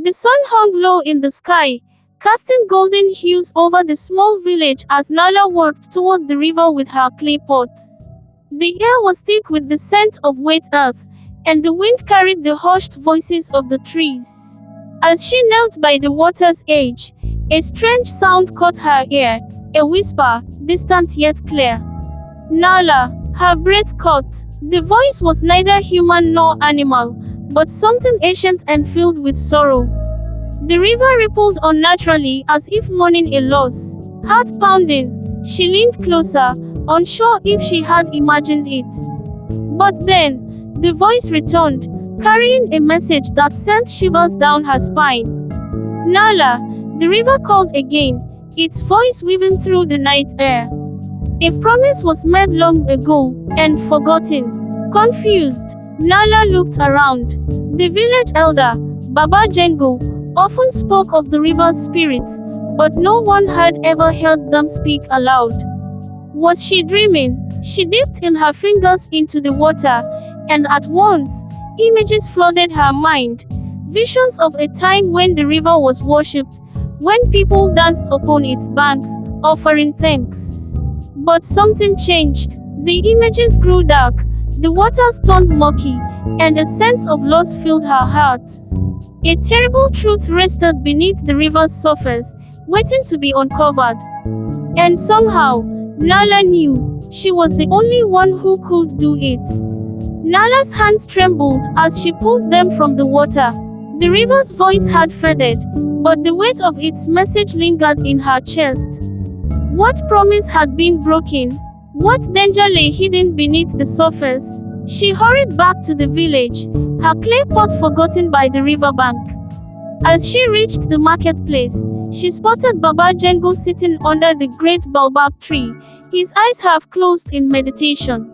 The sun hung low in the sky, casting golden hues over the small village as Nala walked toward the river with her clay pot. The air was thick with the scent of wet earth, and the wind carried the hushed voices of the trees. As she knelt by the water's edge, a strange sound caught her ear, a whisper, distant yet clear. Nala, her breath caught. The voice was neither human nor animal, but something ancient and filled with sorrow. The river rippled unnaturally as if mourning a loss. Heart pounding, she leaned closer, unsure if she had imagined it. But then, the voice returned, carrying a message that sent shivers down her spine. Nala, the river called again, its voice weaving through the night air. A promise was made long ago, and forgotten. Confused, Nala looked around. The village elder, Baba Jengo, often spoke of the river's spirits, but no one had ever heard them speak aloud. Was she dreaming? She dipped in her fingers into the water, and at once, images flooded her mind. Visions of a time when the river was worshipped, when people danced upon its banks, offering thanks. But something changed. The images grew dark, the waters turned murky, and a sense of loss filled her heart. A terrible truth rested beneath the river's surface, waiting to be uncovered. And somehow, Nala knew, she was the only one who could do it. Nala's hands trembled as she pulled them from the water. The river's voice had faded, but the weight of its message lingered in her chest. What promise had been broken? What danger lay hidden beneath the surface? She hurried back to the village, her clay pot forgotten by the riverbank. As she reached the marketplace, she spotted Baba Jengo sitting under the great baobab tree, his eyes half closed in meditation.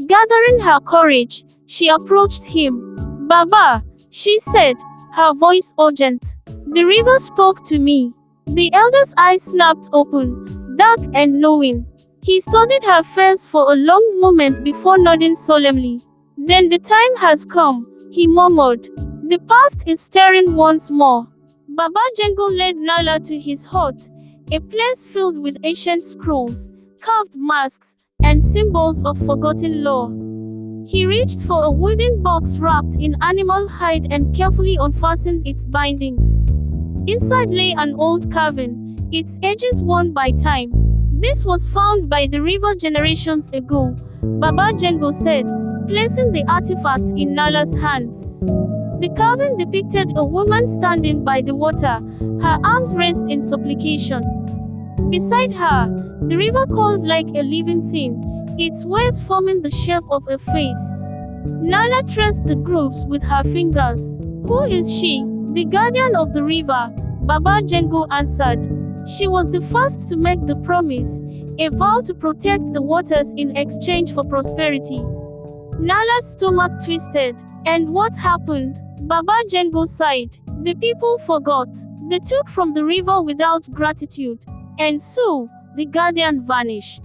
Gathering her courage, she approached him. "Baba," she said, her voice urgent. "The river spoke to me." The elder's eyes snapped open, dark and knowing. He studied her face for a long moment before nodding solemnly. "Then the time has come," he murmured. "The past is stirring once more." Baba Jengo led Nala to his hut, a place filled with ancient scrolls, carved masks, and symbols of forgotten lore. He reached for a wooden box wrapped in animal hide and carefully unfastened its bindings. Inside lay an old carving, its edges worn by time. "This was found by the river generations ago," Baba Jengo said, placing the artifact in Nala's hands. The carving depicted a woman standing by the water, her arms raised in supplication. Beside her, the river called like a living thing, its waves forming the shape of a face. Nala traced the grooves with her fingers. "Who is she?" "The guardian of the river," Baba Jengo answered. "She was the first to make the promise, a vow to protect the waters in exchange for prosperity." Nala's stomach twisted. "And what happened?" Baba Jengo sighed. "The people forgot. They took from the river without gratitude. And so, the guardian vanished."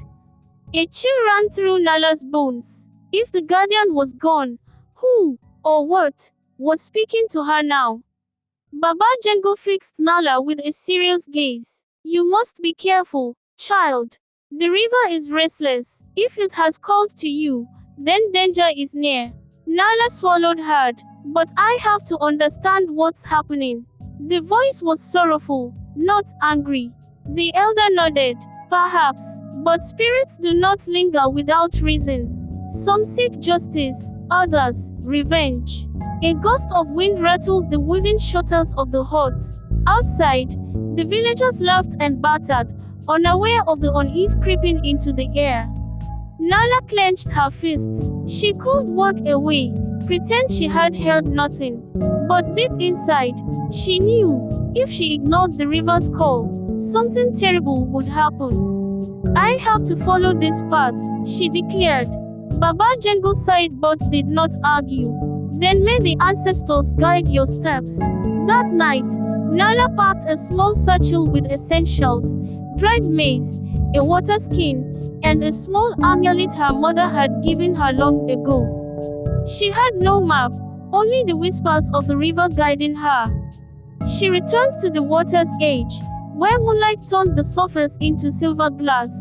A chill ran through Nala's bones. If the guardian was gone, who, or what, was speaking to her now? Baba Jengo fixed Nala with a serious gaze. "You must be careful, child. The river is restless. If it has called to you, then danger is near." Nala swallowed hard. "But I have to understand what's happening." The voice was sorrowful, not angry. The elder nodded. "Perhaps, but spirits do not linger without reason. Some seek justice, others, revenge." A gust of wind rattled the wooden shutters of the hut. Outside, the villagers laughed and battered, unaware of the unease creeping into the air. Nala clenched her fists. She could walk away, pretend she had heard nothing. But deep inside, she knew, if she ignored the river's call, something terrible would happen. "I have to follow this path," she declared. Baba Jengo sighed but did not argue. "Then may the ancestors guide your steps." That night, Nala packed a small satchel with essentials, dried maize, a water skin, and a small amulet her mother had given her long ago. She had no map, only the whispers of the river guiding her. She returned to the water's edge, where moonlight turned the surface into silver glass.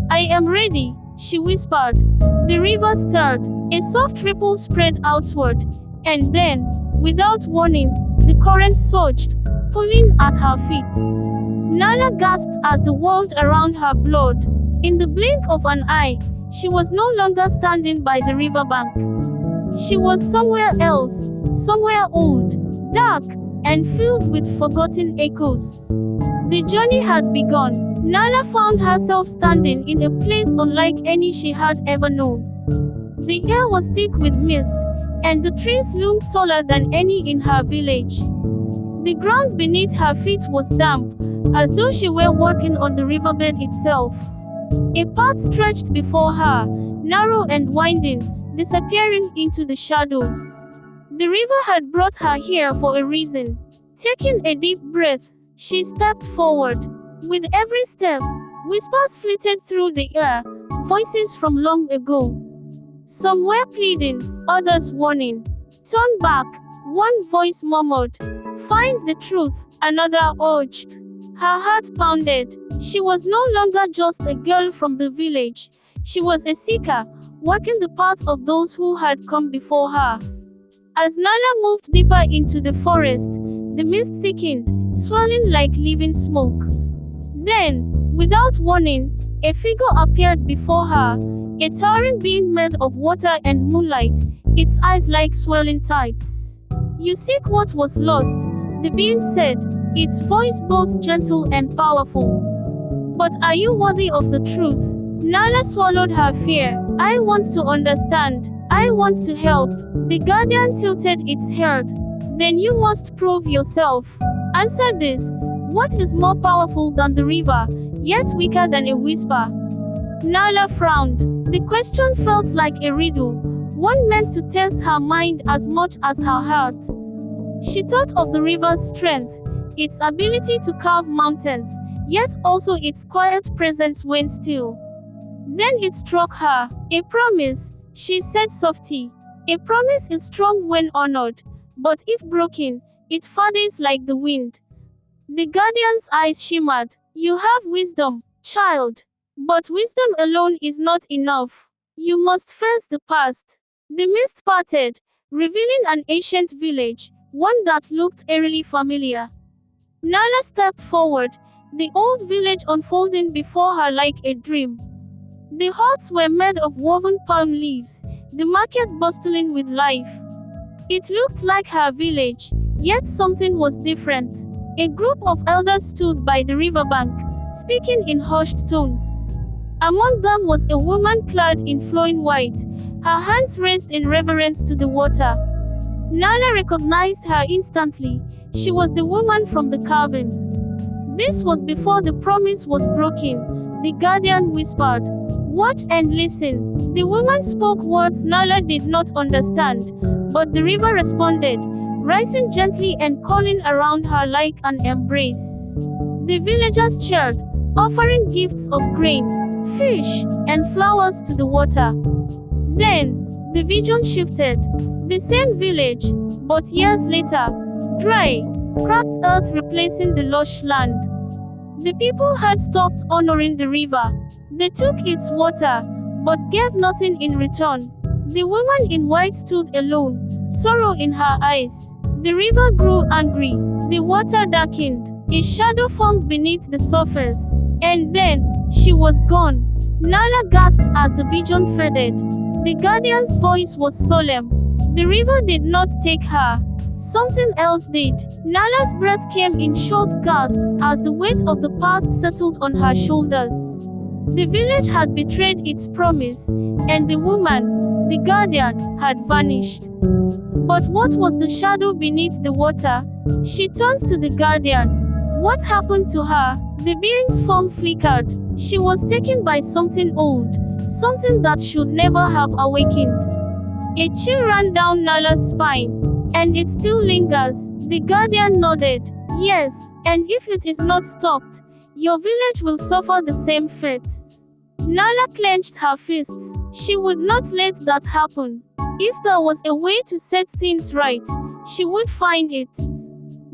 "I am ready," she whispered. The river stirred. A soft ripple spread outward, and then, without warning, the current surged, pulling at her feet. Nala gasped as the world around her blurred. In the blink of an eye, she was no longer standing by the riverbank. She was somewhere else, somewhere old, dark, and filled with forgotten echoes. The journey had begun. Nala found herself standing in a place unlike any she had ever known. The air was thick with mist, and the trees loomed taller than any in her village. The ground beneath her feet was damp, as though she were walking on the riverbed itself. A path stretched before her, narrow and winding, disappearing into the shadows. The river had brought her here for a reason. Taking a deep breath, she stepped forward. With every step, whispers flitted through the air, voices from long ago. Some were pleading, others warning. "Turn back," one voice murmured. "Find the truth," another urged. Her heart pounded. She was no longer just a girl from the village. She was a seeker, walking the path of those who had come before her. As Nala moved deeper into the forest, the mist thickened, swirling like living smoke. Then, without warning, a figure appeared before her, a towering being made of water and moonlight, its eyes like swirling tides. "You seek what was lost," the being said, its voice both gentle and powerful. "But are you worthy of the truth?" Nala swallowed her fear. "I want to understand. I want to help." The guardian tilted its head. "Then you must prove yourself. Answer this. What is more powerful than the river, yet weaker than a whisper?" Nala frowned. The question felt like a riddle, one meant to test her mind as much as her heart. She thought of the river's strength, its ability to carve mountains, yet also its quiet presence when still. Then it struck her. "A promise," she said softly. "A promise is strong when honored, but if broken, it fades like the wind." The guardian's eyes shimmered. "You have wisdom, child. But wisdom alone is not enough. You must face the past." The mist parted, revealing an ancient village, one that looked eerily familiar. Nala stepped forward, the old village unfolding before her like a dream. The huts were made of woven palm leaves, the market bustling with life. It looked like her village, yet something was different. A group of elders stood by the riverbank, speaking in hushed tones. Among them was a woman clad in flowing white, her hands raised in reverence to the water. Nala recognized her instantly. She was the woman from the carving. "This was before the promise was broken," the guardian whispered. "Watch and listen." The woman spoke words Nala did not understand, but the river responded, rising gently and calling around her like an embrace. The villagers cheered, offering gifts of grain, fish, and flowers to the water. Then, the vision shifted. The same village, but years later, dry, cracked earth replacing the lush land. The people had stopped honoring the river. They took its water, but gave nothing in return. The woman in white stood alone, sorrow in her eyes. The river grew angry. The water darkened. A shadow formed beneath the surface. And then, she was gone. Nala gasped as the vision faded. The guardian's voice was solemn. The river did not take her. Something else did. Nala's breath came in short gasps as the weight of the past settled on her shoulders. The village had betrayed its promise, and the woman, the guardian, had vanished. But what was the shadow beneath the water? She turned to the guardian. What happened to her? The being's form flickered. She was taken by something old, something that should never have awakened. A chill ran down Nala's spine. "And it still lingers," the guardian nodded. "Yes, and if it is not stopped, your village will suffer the same fate." Nala clenched her fists. She would not let that happen. If there was a way to set things right, she would find it.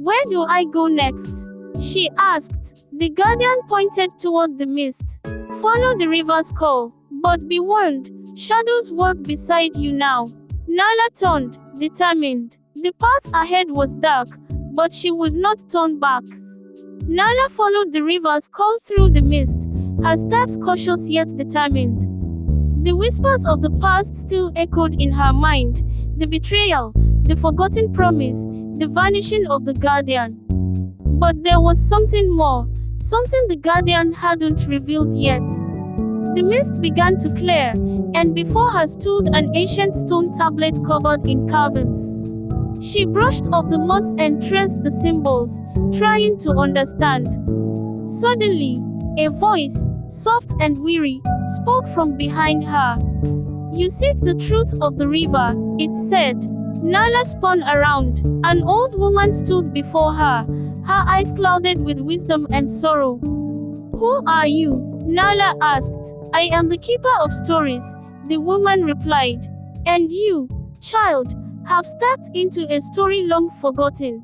Where do I go next? She asked. The guardian pointed toward the mist. Follow the river's call. But be warned, shadows walk beside you now. Nala turned, determined. The path ahead was dark, but she would not turn back. Nala followed the river's call through the mist, her steps cautious yet determined. The whispers of the past still echoed in her mind, the betrayal, the forgotten promise, the vanishing of the guardian. But there was something more, something the guardian hadn't revealed yet. The mist began to clear, and before her stood an ancient stone tablet covered in carvings. She brushed off the moss and traced the symbols, trying to understand. Suddenly, a voice, soft and weary, spoke from behind her. You seek the truth of the river, it said. Nala spun around. An old woman stood before her, her eyes clouded with wisdom and sorrow. Who are you? Nala asked. I am the keeper of stories, the woman replied. And you, child, have stepped into a story long forgotten.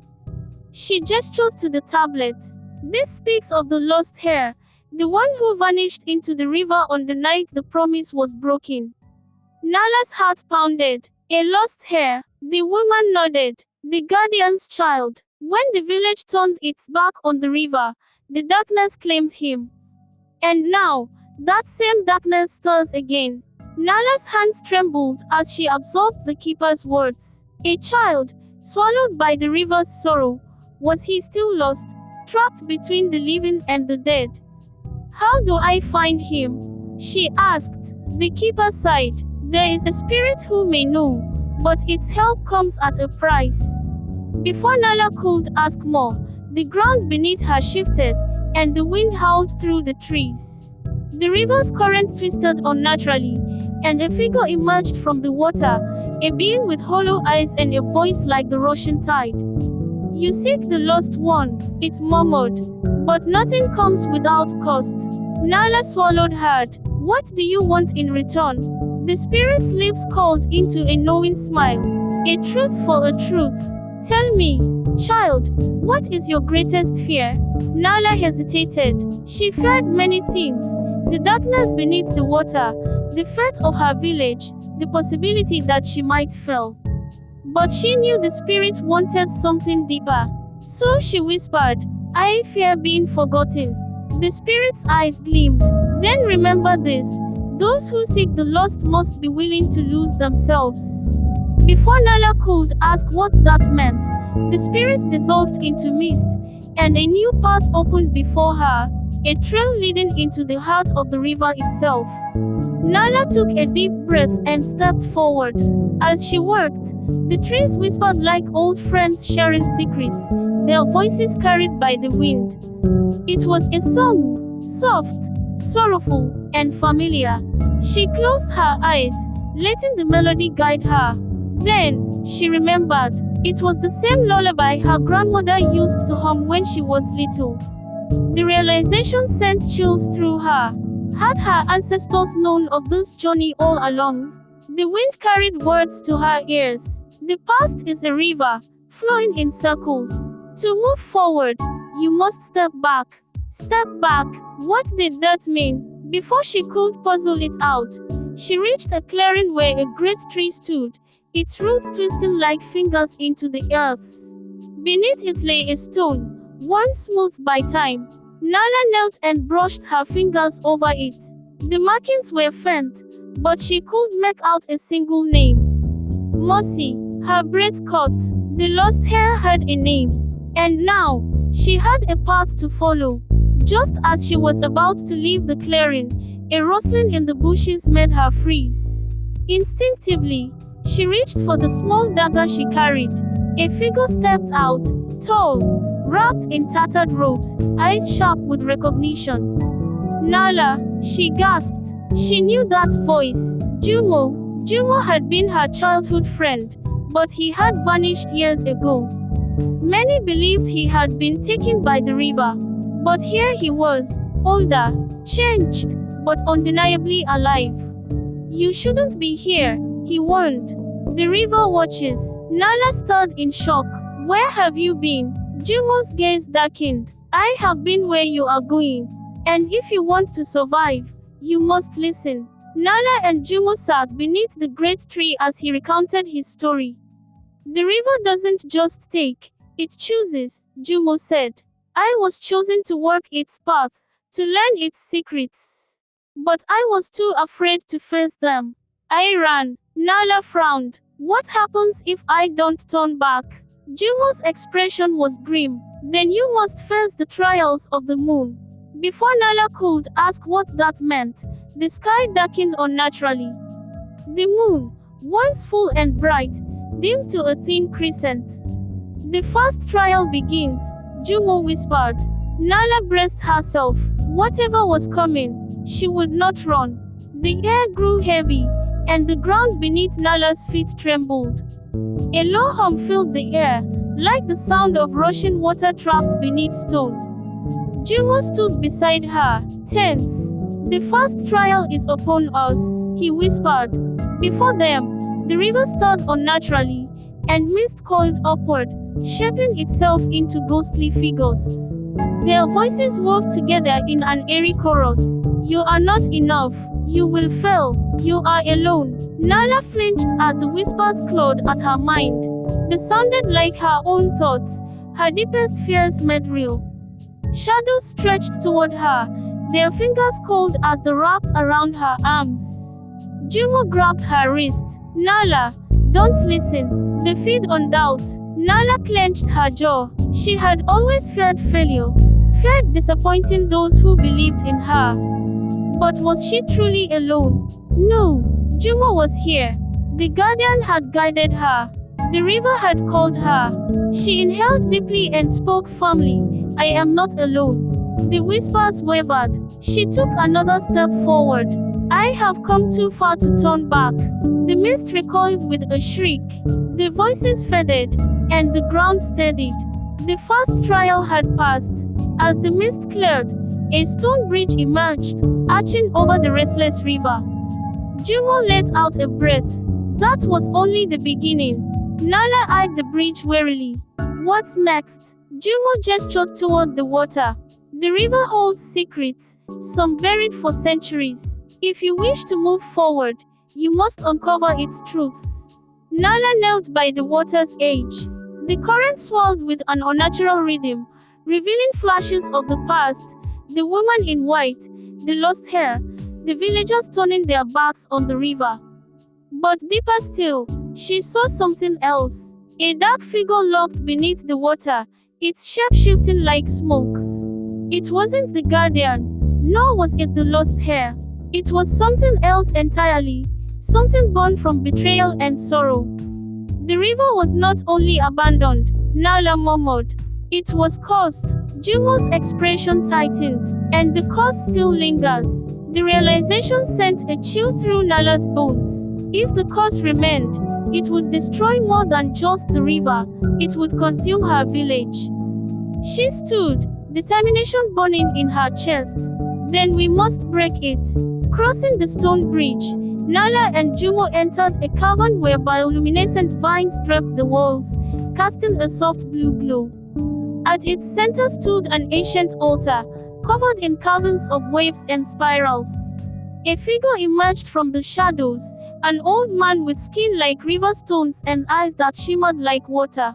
She gestured to the tablet. This speaks of the lost heir, the one who vanished into the river on the night the promise was broken. Nala's heart pounded. A lost heir, the woman nodded. The guardian's child. When the village turned its back on the river, the darkness claimed him. And now, that same darkness stirs again. Nala's hands trembled as she absorbed the keeper's words. A child, swallowed by the river's sorrow. Was he still lost, trapped between the living and the dead? How do I find him? She asked. The keeper sighed. There is a spirit who may know, but its help comes at a price. Before Nala could ask more, the ground beneath her shifted, and the wind howled through the trees. The river's current twisted unnaturally, and a figure emerged from the water, a being with hollow eyes and a voice like the rushing tide. You seek the lost one, it murmured. But nothing comes without cost. Nala swallowed hard. What do you want in return? The spirit's lips curled into a knowing smile. A truth for a truth. Tell me, child, what is your greatest fear? Nala hesitated. She feared many things. The darkness beneath the water, the fate of her village, the possibility that she might fail. But she knew the spirit wanted something deeper. So she whispered, I fear being forgotten. The spirit's eyes gleamed. Then remember this. Those who seek the lost must be willing to lose themselves. Before Nala could ask what that meant, the spirit dissolved into mist, and a new path opened before her, a trail leading into the heart of the river itself. Nala took a deep breath and stepped forward. As she walked, the trees whispered like old friends sharing secrets, their voices carried by the wind. It was a song, soft, sorrowful, and familiar. She closed her eyes, letting the melody guide her. Then, she remembered. It was the same lullaby her grandmother used to hum when she was little. The realization sent chills through her. Had her ancestors known of this journey all along? The wind carried words to her ears. The past is a river, flowing in circles. To move forward, you must step back. Step back. What did that mean? Before she could puzzle it out, she reached a clearing where a great tree stood, its roots twisting like fingers into the earth. Beneath it lay a stone, worn smooth by time. Nala knelt and brushed her fingers over it. The markings were faint, but she could make out a single name. Mossy. Her breath caught. The lost hair had a name. And now, she had a path to follow. Just as she was about to leave the clearing, a rustling in the bushes made her freeze. Instinctively, she reached for the small dagger she carried. A figure stepped out, tall, wrapped in tattered robes, eyes sharp with recognition. Nala, she gasped. She knew that voice. Jumo. Jumo had been her childhood friend, but he had vanished years ago. Many believed he had been taken by the river. But here he was, older, changed, but undeniably alive. You shouldn't be here, he warned. The river watches. Nala stirred in shock. Where have you been? Jumo's gaze darkened. I have been where you are going. And if you want to survive, you must listen. Nala and Jumo sat beneath the great tree as he recounted his story. The river doesn't just take, it chooses, Jumo said. I was chosen to walk its path, to learn its secrets. But I was too afraid to face them. I ran. Nala frowned. What happens if I don't turn back? Jumo's expression was grim. Then you must face the trials of the moon. Before Nala could ask what that meant, the sky darkened unnaturally. The moon, once full and bright, dimmed to a thin crescent. The first trial begins, Jumo whispered. Nala braced herself. Whatever was coming, she would not run. The air grew heavy, and the ground beneath Nala's feet trembled. A low hum filled the air, like the sound of rushing water trapped beneath stone. Jumo stood beside her, tense. The first trial is upon us, he whispered. Before them, the river stirred unnaturally, and mist coiled upward, shaping itself into ghostly figures. Their voices wove together in an eerie chorus. You are not enough. You will fail. You are alone. Nala flinched as the whispers clawed at her mind. They sounded like her own thoughts, her deepest fears made real. Shadows stretched toward her, their fingers cold as they wrapped around her arms. Jumo grabbed her wrist. Nala, don't listen. They feed on doubt. Nala clenched her jaw. She had always feared failure, feared disappointing those who believed in her. But was she truly alone? No, Jumo was here. The guardian had guided her. The river had called her. She inhaled deeply and spoke firmly. I am not alone. The whispers wavered. She took another step forward. I have come too far to turn back. The mist recoiled with a shriek. The voices faded, and the ground steadied. The first trial had passed. As the mist cleared, a stone bridge emerged, arching over the restless river. Jumo let out a breath. That was only the beginning. Nala eyed the bridge warily. What's next? Jumo gestured toward the water. The river holds secrets, some buried for centuries. If you wish to move forward, you must uncover its truth. Nala knelt by the water's edge. The current swirled with an unnatural rhythm, revealing flashes of the past, the woman in white, the lost hair, the villagers turning their backs on the river. But deeper still, she saw something else. A dark figure locked beneath the water, its shape shifting like smoke. It wasn't the guardian, nor was it the lost hair. It was something else entirely, something born from betrayal and sorrow. The river was not only abandoned, Nala murmured. It was cursed. Jumo's expression tightened, and the curse still lingers. The realization sent a chill through Nala's bones. If the curse remained, it would destroy more than just the river, it would consume her village. She stood, determination burning in her chest. Then we must break it. Crossing the stone bridge, Nala and Jumo entered a cavern where bioluminescent vines draped the walls, casting a soft blue glow. At its center stood an ancient altar, covered in carvings of waves and spirals. A figure emerged from the shadows, an old man with skin like river stones and eyes that shimmered like water.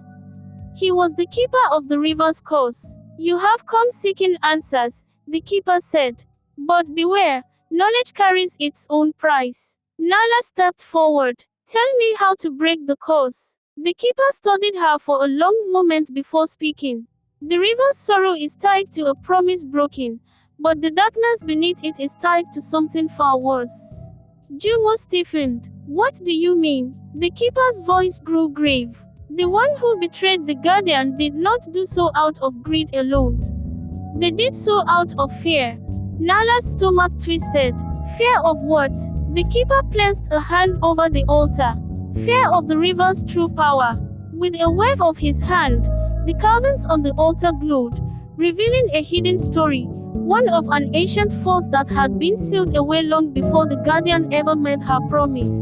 He was the keeper of the river's course. You have come seeking answers, the keeper said. But beware, knowledge carries its own price. Nala stepped forward. Tell me how to break the course. The keeper studied her for a long moment before speaking. The river's sorrow is tied to a promise broken, but the darkness beneath it is tied to something far worse. Jumo stiffened. What do you mean? The keeper's voice grew grave. The one who betrayed the guardian did not do so out of greed alone. They did so out of fear. Nala's stomach twisted. Fear of what? The keeper placed a hand over the altar. Fear of the river's true power. With a wave of his hand, the carvings on the altar glowed, revealing a hidden story, one of an ancient force that had been sealed away long before the guardian ever made her promise.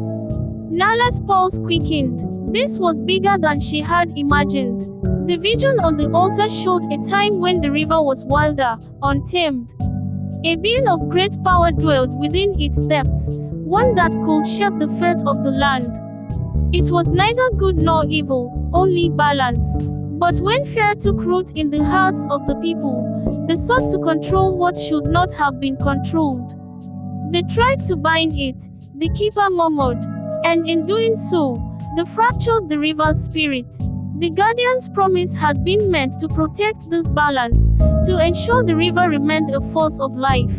Nala's pulse quickened. This was bigger than she had imagined. The vision on the altar showed a time when the river was wilder, untamed. A being of great power dwelled within its depths, one that could shape the fate of the land. It was neither good nor evil, only balance. But when fear took root in the hearts of the people, they sought to control what should not have been controlled. They tried to bind it, the keeper murmured, and in doing so, they fractured the river's spirit. The guardian's promise had been meant to protect this balance, to ensure the river remained a force of life.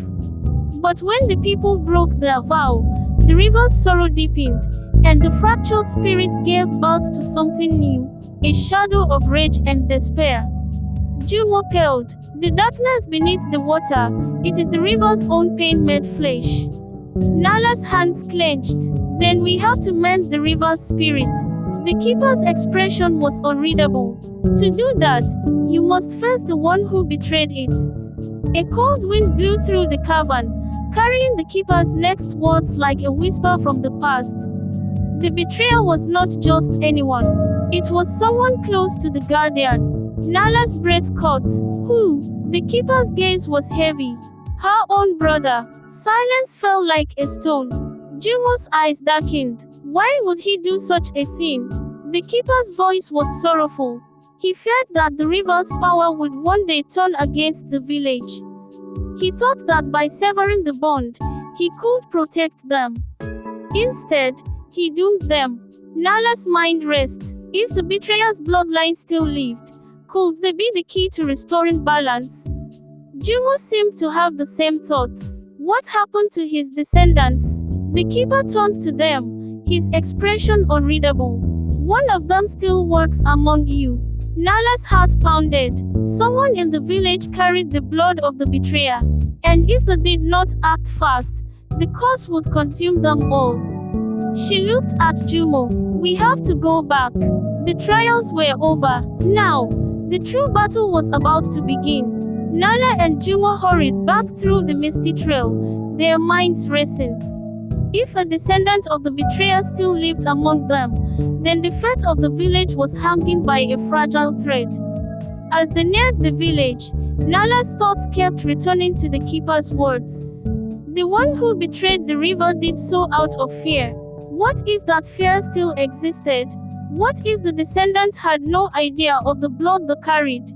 But when the people broke their vow, the river's sorrow deepened, and the fractured spirit gave birth to something new, a shadow of rage and despair. Jumo paled. The darkness beneath the water, it is the river's own pain made flesh. Nala's hands clenched. Then we have to mend the river's spirit. The keeper's expression was unreadable. To do that, you must face the one who betrayed it. A cold wind blew through the cavern, carrying the keeper's next words like a whisper from the past. The betrayer was not just anyone. It was someone close to the guardian. Nala's breath caught. Who? The keeper's gaze was heavy. Her own brother. Silence fell like a stone. Jumo's eyes darkened. Why would he do such a thing? The keeper's voice was sorrowful. He feared that the river's power would one day turn against the village. He thought that by severing the bond, he could protect them. Instead, he doomed them. Nala's mind raced. If the betrayer's bloodline still lived, could they be the key to restoring balance? Jumo seemed to have the same thought. What happened to his descendants? The keeper turned to them, his expression unreadable. One of them still works among you. Nala's heart pounded. Someone in the village carried the blood of the betrayer. And if they did not act fast, the curse would consume them all. She looked at Jumo. We have to go back. The trials were over. Now, the true battle was about to begin. Nala and Jumo hurried back through the misty trail, their minds racing. If a descendant of the betrayer still lived among them, then the fate of the village was hanging by a fragile thread. As they neared the village, Nala's thoughts kept returning to the keeper's words. The one who betrayed the river did so out of fear. What if that fear still existed? What if the descendant had no idea of the blood they carried?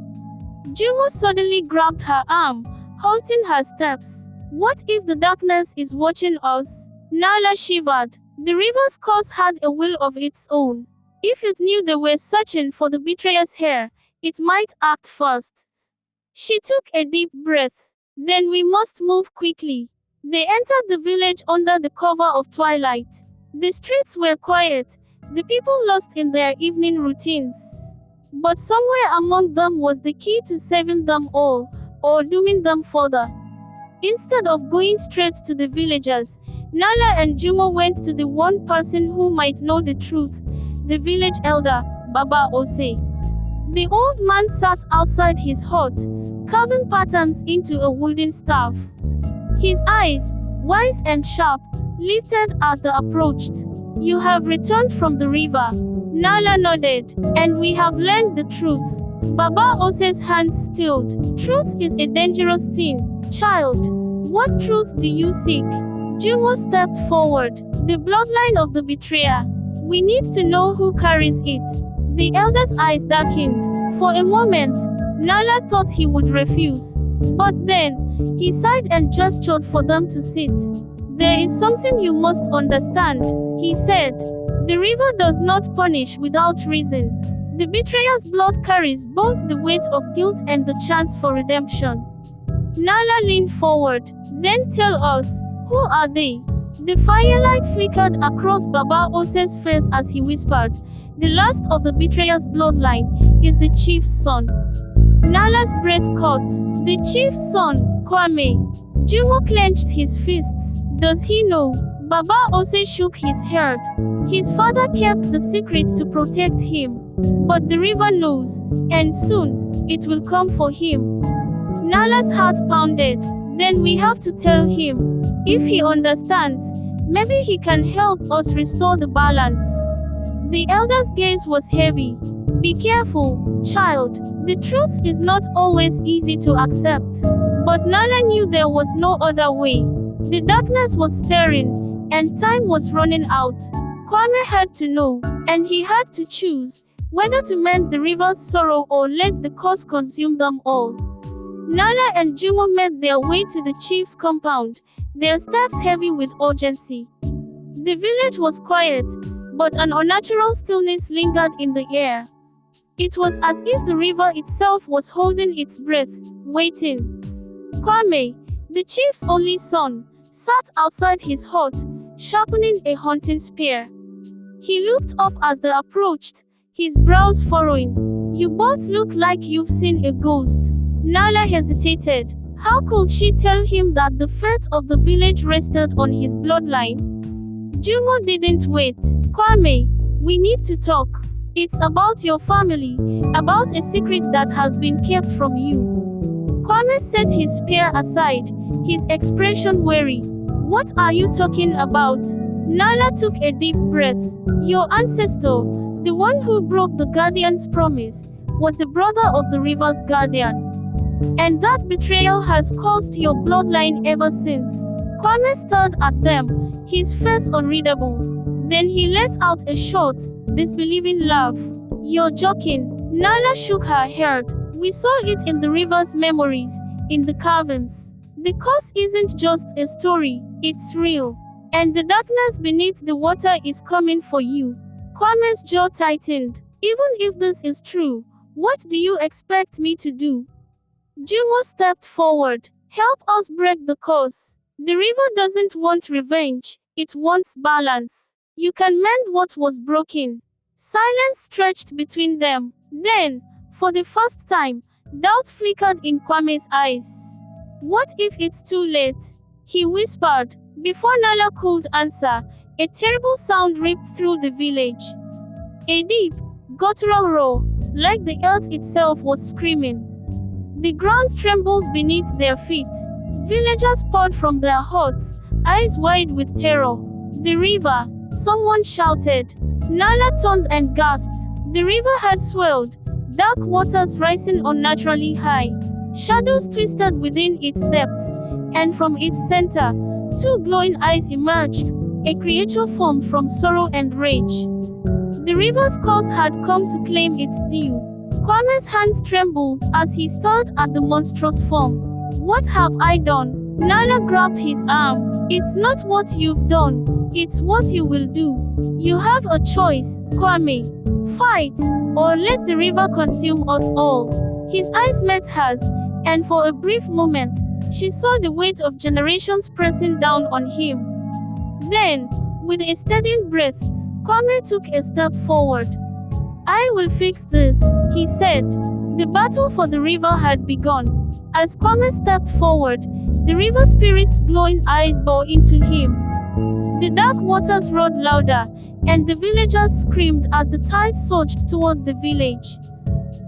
Jumo suddenly grabbed her arm, halting her steps. What if the darkness is watching us? Nala shivered. The river's curse had a will of its own. If it knew they were searching for the betrayer's hair, it might act first. She took a deep breath. Then we must move quickly. They entered the village under the cover of twilight. The streets were quiet, the people lost in their evening routines. But somewhere among them was the key to saving them all, or dooming them further. Instead of going straight to the villagers, Nala and Jumo went to the one person who might know the truth, the village elder, Baba Ose. The old man sat outside his hut, carving patterns into a wooden staff. His eyes, wise and sharp, lifted as they approached. You have returned from the river. Nala nodded. And we have learned the truth. Baba Ose's hands stilled. Truth is a dangerous thing, child. What truth do you seek? Jumo stepped forward. The bloodline of the betrayer. We need to know who carries it. The elder's eyes darkened. For a moment, Nala thought he would refuse. But then, he sighed and gestured for them to sit. There is something you must understand, he said. The river does not punish without reason. The betrayer's blood carries both the weight of guilt and the chance for redemption. Nala leaned forward. Then tell us, who are they? The firelight flickered across Baba Ose's face as he whispered, the last of the betrayer's bloodline is the chief's son. Nala's breath caught. The chief's son, Kwame. Jumo clenched his fists. Does he know? Baba Ose shook his head. His father kept the secret to protect him. But the river knows, and soon, it will come for him. Nala's heart pounded. Then we have to tell him. If he understands, maybe he can help us restore the balance. The elder's gaze was heavy. Be careful, child. The truth is not always easy to accept. But Nala knew there was no other way. The darkness was stirring, and time was running out. Kwame had to know, and he had to choose, whether to mend the river's sorrow or let the curse consume them all. Nala and Jumo made their way to the chief's compound, their steps heavy with urgency. The village was quiet, but an unnatural stillness lingered in the air. It was as if the river itself was holding its breath, waiting. Kwame, the chief's only son, sat outside his hut, sharpening a hunting spear. He looked up as they approached, his brows furrowing. You both look like you've seen a ghost. Nala hesitated. How could she tell him that the fate of the village rested on his bloodline? Jumo didn't wait. Kwame, we need to talk. It's about your family, about a secret that has been kept from you. Kwame set his spear aside, his expression wary. What are you talking about? Nala took a deep breath. Your ancestor, the one who broke the guardian's promise, was the brother of the river's guardian. And that betrayal has caused your bloodline ever since. Kwame stared at them, his face unreadable. Then he let out a short, disbelieving laugh. You're joking. Nala shook her head. We saw it in the river's memories, in the caverns. The curse isn't just a story, it's real. And the darkness beneath the water is coming for you. Kwame's jaw tightened. Even if this is true, what do you expect me to do? Jumo stepped forward. Help us break the curse. The river doesn't want revenge, it wants balance. You can mend what was broken. Silence stretched between them. Then, for the first time, doubt flickered in Kwame's eyes. What if it's too late? He whispered. Before Nala could answer, a terrible sound ripped through the village. A deep, guttural roar, like the earth itself was screaming. The ground trembled beneath their feet. Villagers poured from their huts, eyes wide with terror. The river, someone shouted. Nala turned and gasped. The river had swelled, dark waters rising unnaturally high. Shadows twisted within its depths, and from its center, two glowing eyes emerged, a creature formed from sorrow and rage. The river's curse had come to claim its due. Kwame's hands trembled as he stared at the monstrous form. What have I done? Nala grabbed his arm. It's not what you've done, it's what you will do. You have a choice, Kwame. Fight, or let the river consume us all. His eyes met hers, and for a brief moment, she saw the weight of generations pressing down on him. Then, with a steadying breath, Kwame took a step forward. I will fix this, he said. The battle for the river had begun. As Kwame stepped forward, the river spirit's glowing eyes bore into him. The dark waters roared louder, and the villagers screamed as the tide surged toward the village.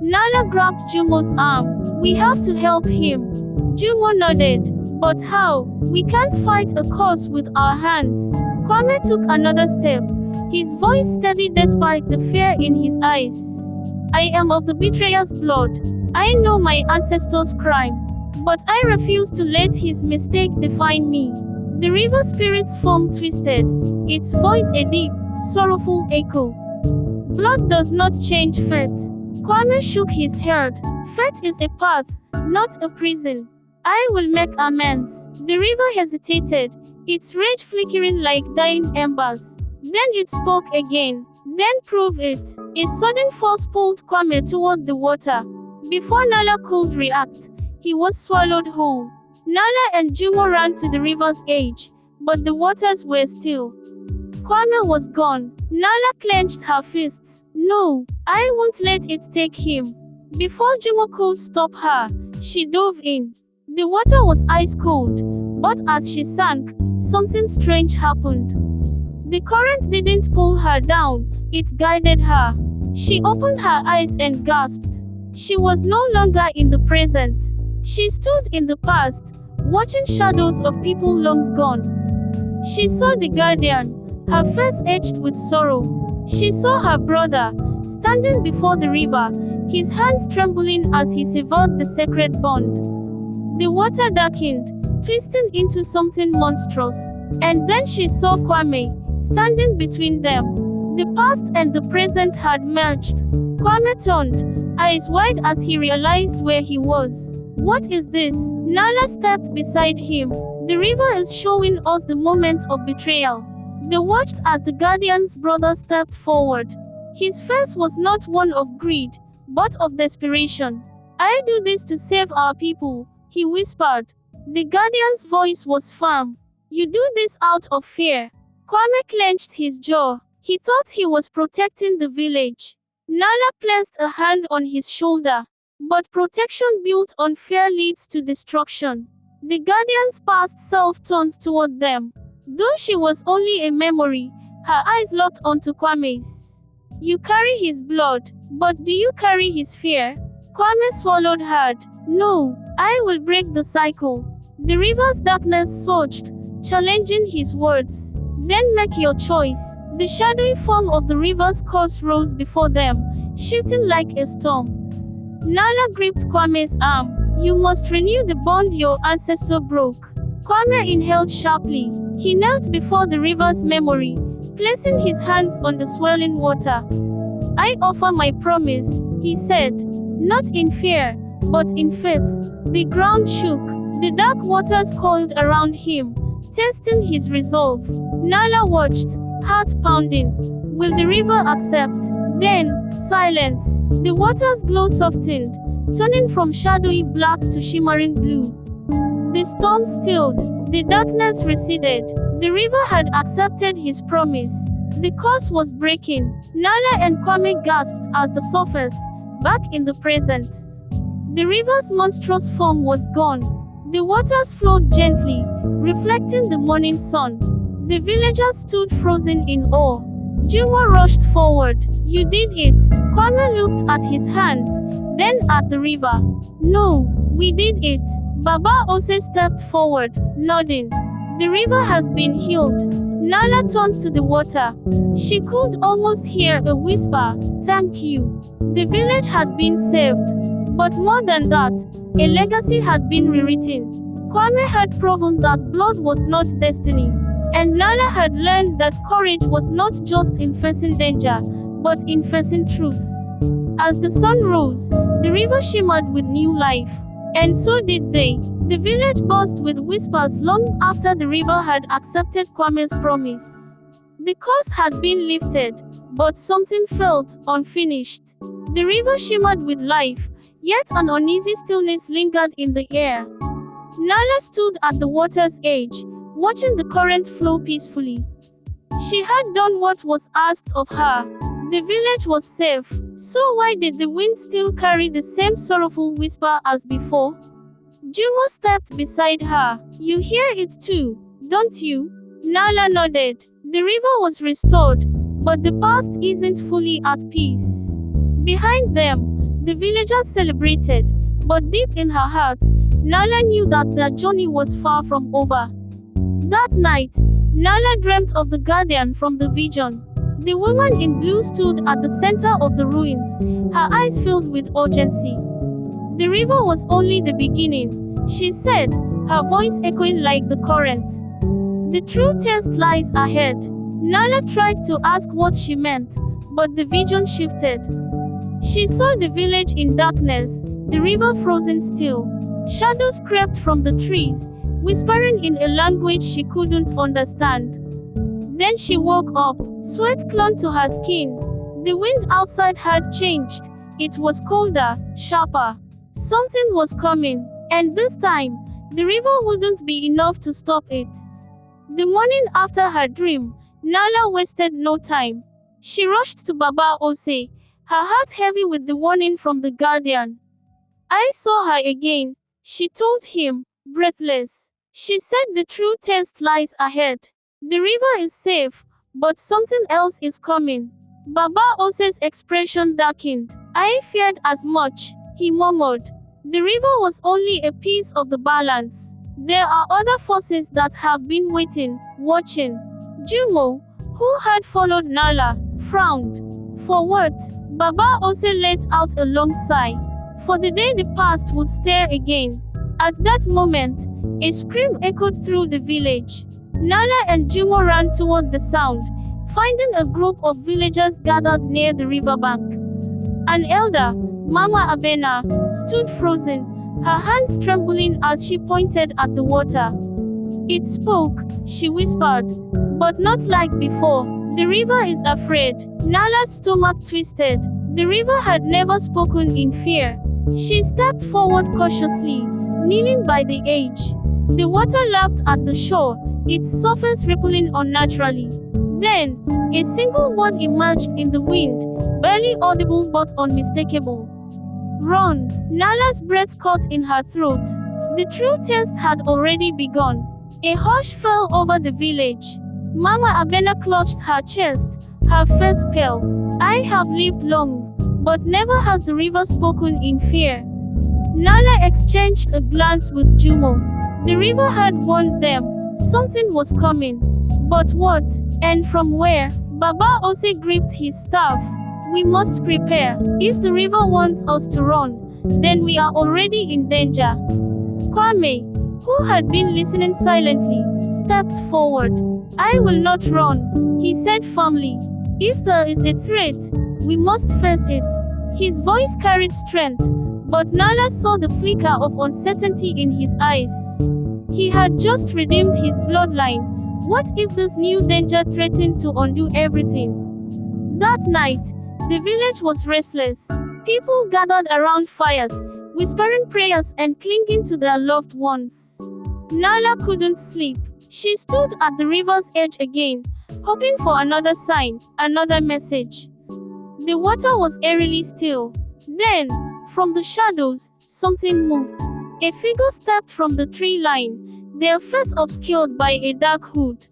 Nala grabbed Jumo's arm. We have to help him. Jumo nodded. But how? We can't fight a curse with our hands. Kwame took another step, his voice steady despite the fear in his eyes. I am of the betrayer's blood. I know my ancestors' crime. But I refuse to let his mistake define me. The river spirit's form twisted, its voice a deep, sorrowful echo. Blood does not change fate. Kwame shook his head. Fate is a path, not a prison. I will make amends. The river hesitated, its rage flickering like dying embers. Then it spoke again. Then prove it. A sudden force pulled Kwame toward the water. Before Nala could react, he was swallowed whole. Nala and Jumo ran to the river's edge, but the waters were still. Kwame was gone. Nala clenched her fists. No, I won't let it take him. Before Jumo could stop her, she dove in. The water was ice cold, but as she sank, something strange happened. The current didn't pull her down, it guided her. She opened her eyes and gasped. She was no longer in the present. She stood in the past, watching shadows of people long gone. She saw the guardian, her face etched with sorrow. She saw her brother, standing before the river, his hands trembling as he severed the sacred bond. The water darkened, twisting into something monstrous. And then she saw Kwame, standing between them. The past and the present had merged. Kwame turned, eyes wide as he realized where he was. What is this? Nala stepped beside him. The river is showing us the moment of betrayal. They watched as the Guardian's brother stepped forward. His face was not one of greed, but of desperation. I do this to save our people, he whispered. The Guardian's voice was firm. You do this out of fear. Kwame clenched his jaw. He thought he was protecting the village. Nala placed a hand on his shoulder. But protection built on fear leads to destruction. The Guardian's past self turned toward them. Though she was only a memory, her eyes locked onto Kwame's. You carry his blood, but do you carry his fear? Kwame swallowed hard. No, I will break the cycle. The river's darkness surged, challenging his words. Then make your choice. The shadowy form of the river's course rose before them, shifting like a storm. Nala gripped Kwame's arm. You must renew the bond your ancestor broke. Kwame inhaled sharply. He knelt before the river's memory, placing his hands on the swirling water. I offer my promise, he said, not in fear, but in faith. The ground shook. The dark waters coiled around him, testing his resolve. Nala watched, heart pounding. Will the river accept? Then, silence. The water's glow softened, turning from shadowy black to shimmering blue. The storm stilled. The darkness receded. The river had accepted his promise. The course was breaking. Nala and Kwame gasped as they surfaced, back in the present. The river's monstrous form was gone. The waters flowed gently, reflecting the morning sun. The villagers stood frozen in awe. Juma rushed forward. You did it. Kwame looked at his hands, then at the river. No, we did it. Baba also stepped forward, nodding. The river has been healed. Nala turned to the water. She could almost hear a whisper, thank you. The village had been saved. But more than that, a legacy had been rewritten. Kwame had proven that blood was not destiny. And Nala had learned that courage was not just in facing danger, but in facing truth. As the sun rose, the river shimmered with new life. And so did they. The village buzzed with whispers long after the river had accepted Kwame's promise. The curse had been lifted, but something felt unfinished. The river shimmered with life, yet an uneasy stillness lingered in the air. Nala stood at the water's edge, watching the current flow peacefully. She had done what was asked of her. The village was safe, so why did the wind still carry the same sorrowful whisper as before? Jumo stepped beside her. You hear it too, don't you? Nala nodded. The river was restored, but the past isn't fully at peace. Behind them, the villagers celebrated, but deep in her heart, Nala knew that their journey was far from over. That night, Nala dreamt of the guardian from the vision. The woman in blue stood at the center of the ruins, her eyes filled with urgency. The river was only the beginning, she said, her voice echoing like the current. The true test lies ahead. Nala tried to ask what she meant, but the vision shifted. She saw the village in darkness, the river frozen still. Shadows crept from the trees, whispering in a language she couldn't understand. Then she woke up, sweat clung to her skin. The wind outside had changed. It was colder, sharper. Something was coming, and this time, the river wouldn't be enough to stop it. The morning after her dream, Nala wasted no time. She rushed to Baba Ose, her heart heavy with the warning from the guardian. I saw her again, she told him, breathless. She said the true test lies ahead. The river is safe, but something else is coming. Baba Ose's expression darkened. I feared as much, he murmured. The river was only a piece of the balance. There are other forces that have been waiting, watching. Jumo, who had followed Nala, frowned. For what? Baba also let out a long sigh. For the day the past would stare again. At that moment, a scream echoed through the village. Nala and Jumo ran toward the sound, finding a group of villagers gathered near the riverbank. An elder, Mama Abena, stood frozen, her hands trembling as she pointed at the water. It spoke, she whispered, but not like before. The river is afraid. Nala's stomach twisted. The river had never spoken in fear. She stepped forward cautiously, kneeling by the edge. The water lapped at the shore, its surface rippling unnaturally. Then, a single word emerged in the wind, barely audible but unmistakable. Run! Nala's breath caught in her throat. The true test had already begun. A hush fell over the village. Mama Abena clutched her chest, her face pale. I have lived long, but never has the river spoken in fear. Nala exchanged a glance with Jumo. The river had warned them. Something was coming. But what? And from where? Baba Ose gripped his staff. We must prepare. If the river wants us to run, then we are already in danger. Kwame, who had been listening silently, stepped forward. I will not run, he said firmly. If there is a threat, we must face it. His voice carried strength, but Nala saw the flicker of uncertainty in his eyes. He had just redeemed his bloodline. What if this new danger threatened to undo everything? That night, the village was restless. People gathered around fires, whispering prayers and clinging to their loved ones. Nala couldn't sleep. She stood at the river's edge again, hoping for another sign, another message. The water was eerily still. Then, from the shadows, something moved. A figure stepped from the tree line, their face obscured by a dark hood.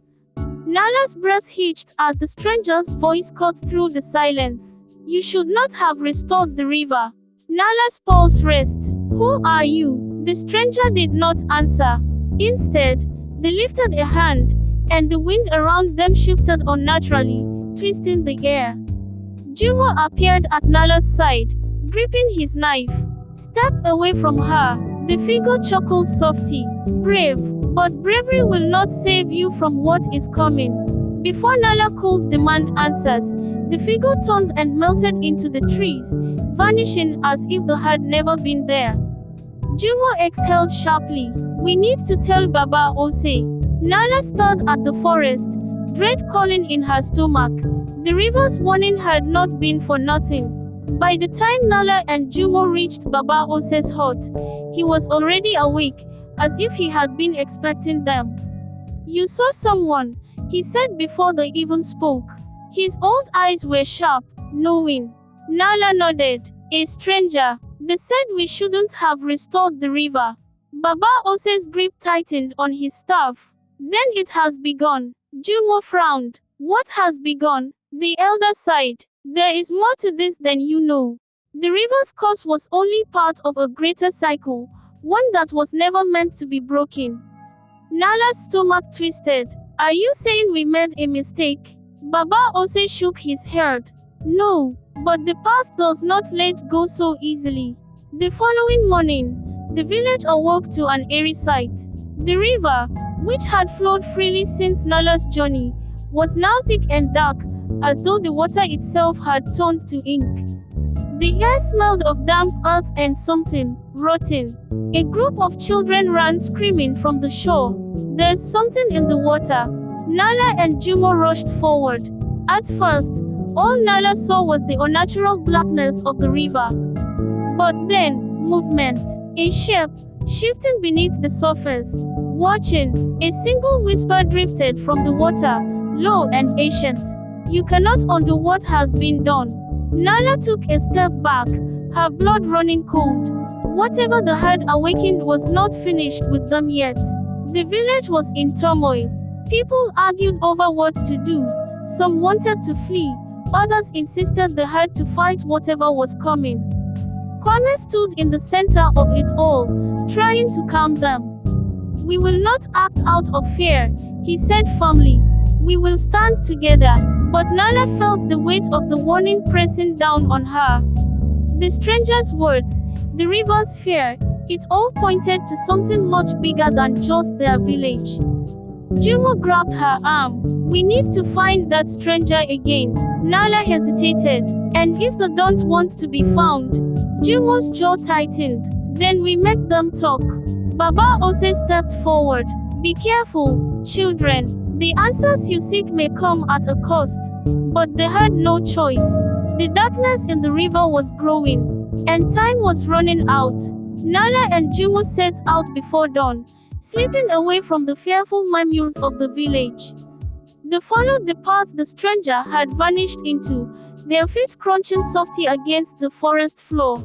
Nala's breath hitched as the stranger's voice cut through the silence. You should not have restored the river. Nala's pulse raced. Who are you? The stranger did not answer. Instead, they lifted a hand, and the wind around them shifted unnaturally, twisting the air. Jumo appeared at Nala's side, gripping his knife. Step away from her. The figure chuckled softly. Brave, but bravery will not save you from what is coming. Before Nala could demand answers, the figure turned and melted into the trees, vanishing as if they had never been there. Jumo exhaled sharply. We need to tell Baba Ose. Nala stared at the forest, dread calling in her stomach. The river's warning had not been for nothing. By the time Nala and Jumo reached Baba Ose's hut, he was already awake, as if he had been expecting them. You saw someone, he said before they even spoke. His old eyes were sharp, knowing. Nala nodded. A stranger. They said we shouldn't have restored the river. Baba Ose's grip tightened on his staff. Then it has begun. Jumo frowned. What has begun? The elder sighed. There is more to this than you know. The river's course was only part of a greater cycle, one that was never meant to be broken. Nala's stomach twisted. Are you saying we made a mistake? Baba Ose shook his head. No, but the past does not let go so easily. The following morning, the village awoke to an eerie sight. The river, which had flowed freely since Nala's journey, was now thick and dark, as though the water itself had turned to ink. The air smelled of damp earth and something rotten. A group of children ran screaming from the shore. There's something in the water. Nala and Jumo rushed forward. At first, all Nala saw was the unnatural blackness of the river. But then, movement. A shape, shifting beneath the surface. Watching, a single whisper drifted from the water, low and ancient. You cannot undo what has been done. Nala took a step back, her blood running cold. Whatever they had awakened was not finished with them yet. The village was in turmoil. People argued over what to do. Some wanted to flee, others insisted they had to fight whatever was coming. Kwame stood in the center of it all, trying to calm them. We will not act out of fear, he said firmly. We will stand together. But Nala felt the weight of the warning pressing down on her. The stranger's words, the river's fear, it all pointed to something much bigger than just their village. Jumo grabbed her arm. We need to find that stranger again. Nala hesitated. And if they don't want to be found? Jumo's jaw tightened. Then we make them talk. Baba Ose stepped forward. Be careful, children. The answers you seek may come at a cost. But they had no choice. The darkness in the river was growing, and time was running out. Nala and Jumo set out before dawn, slipping away from the fearful murmurs of the village. They followed the path the stranger had vanished into, their feet crunching softly against the forest floor.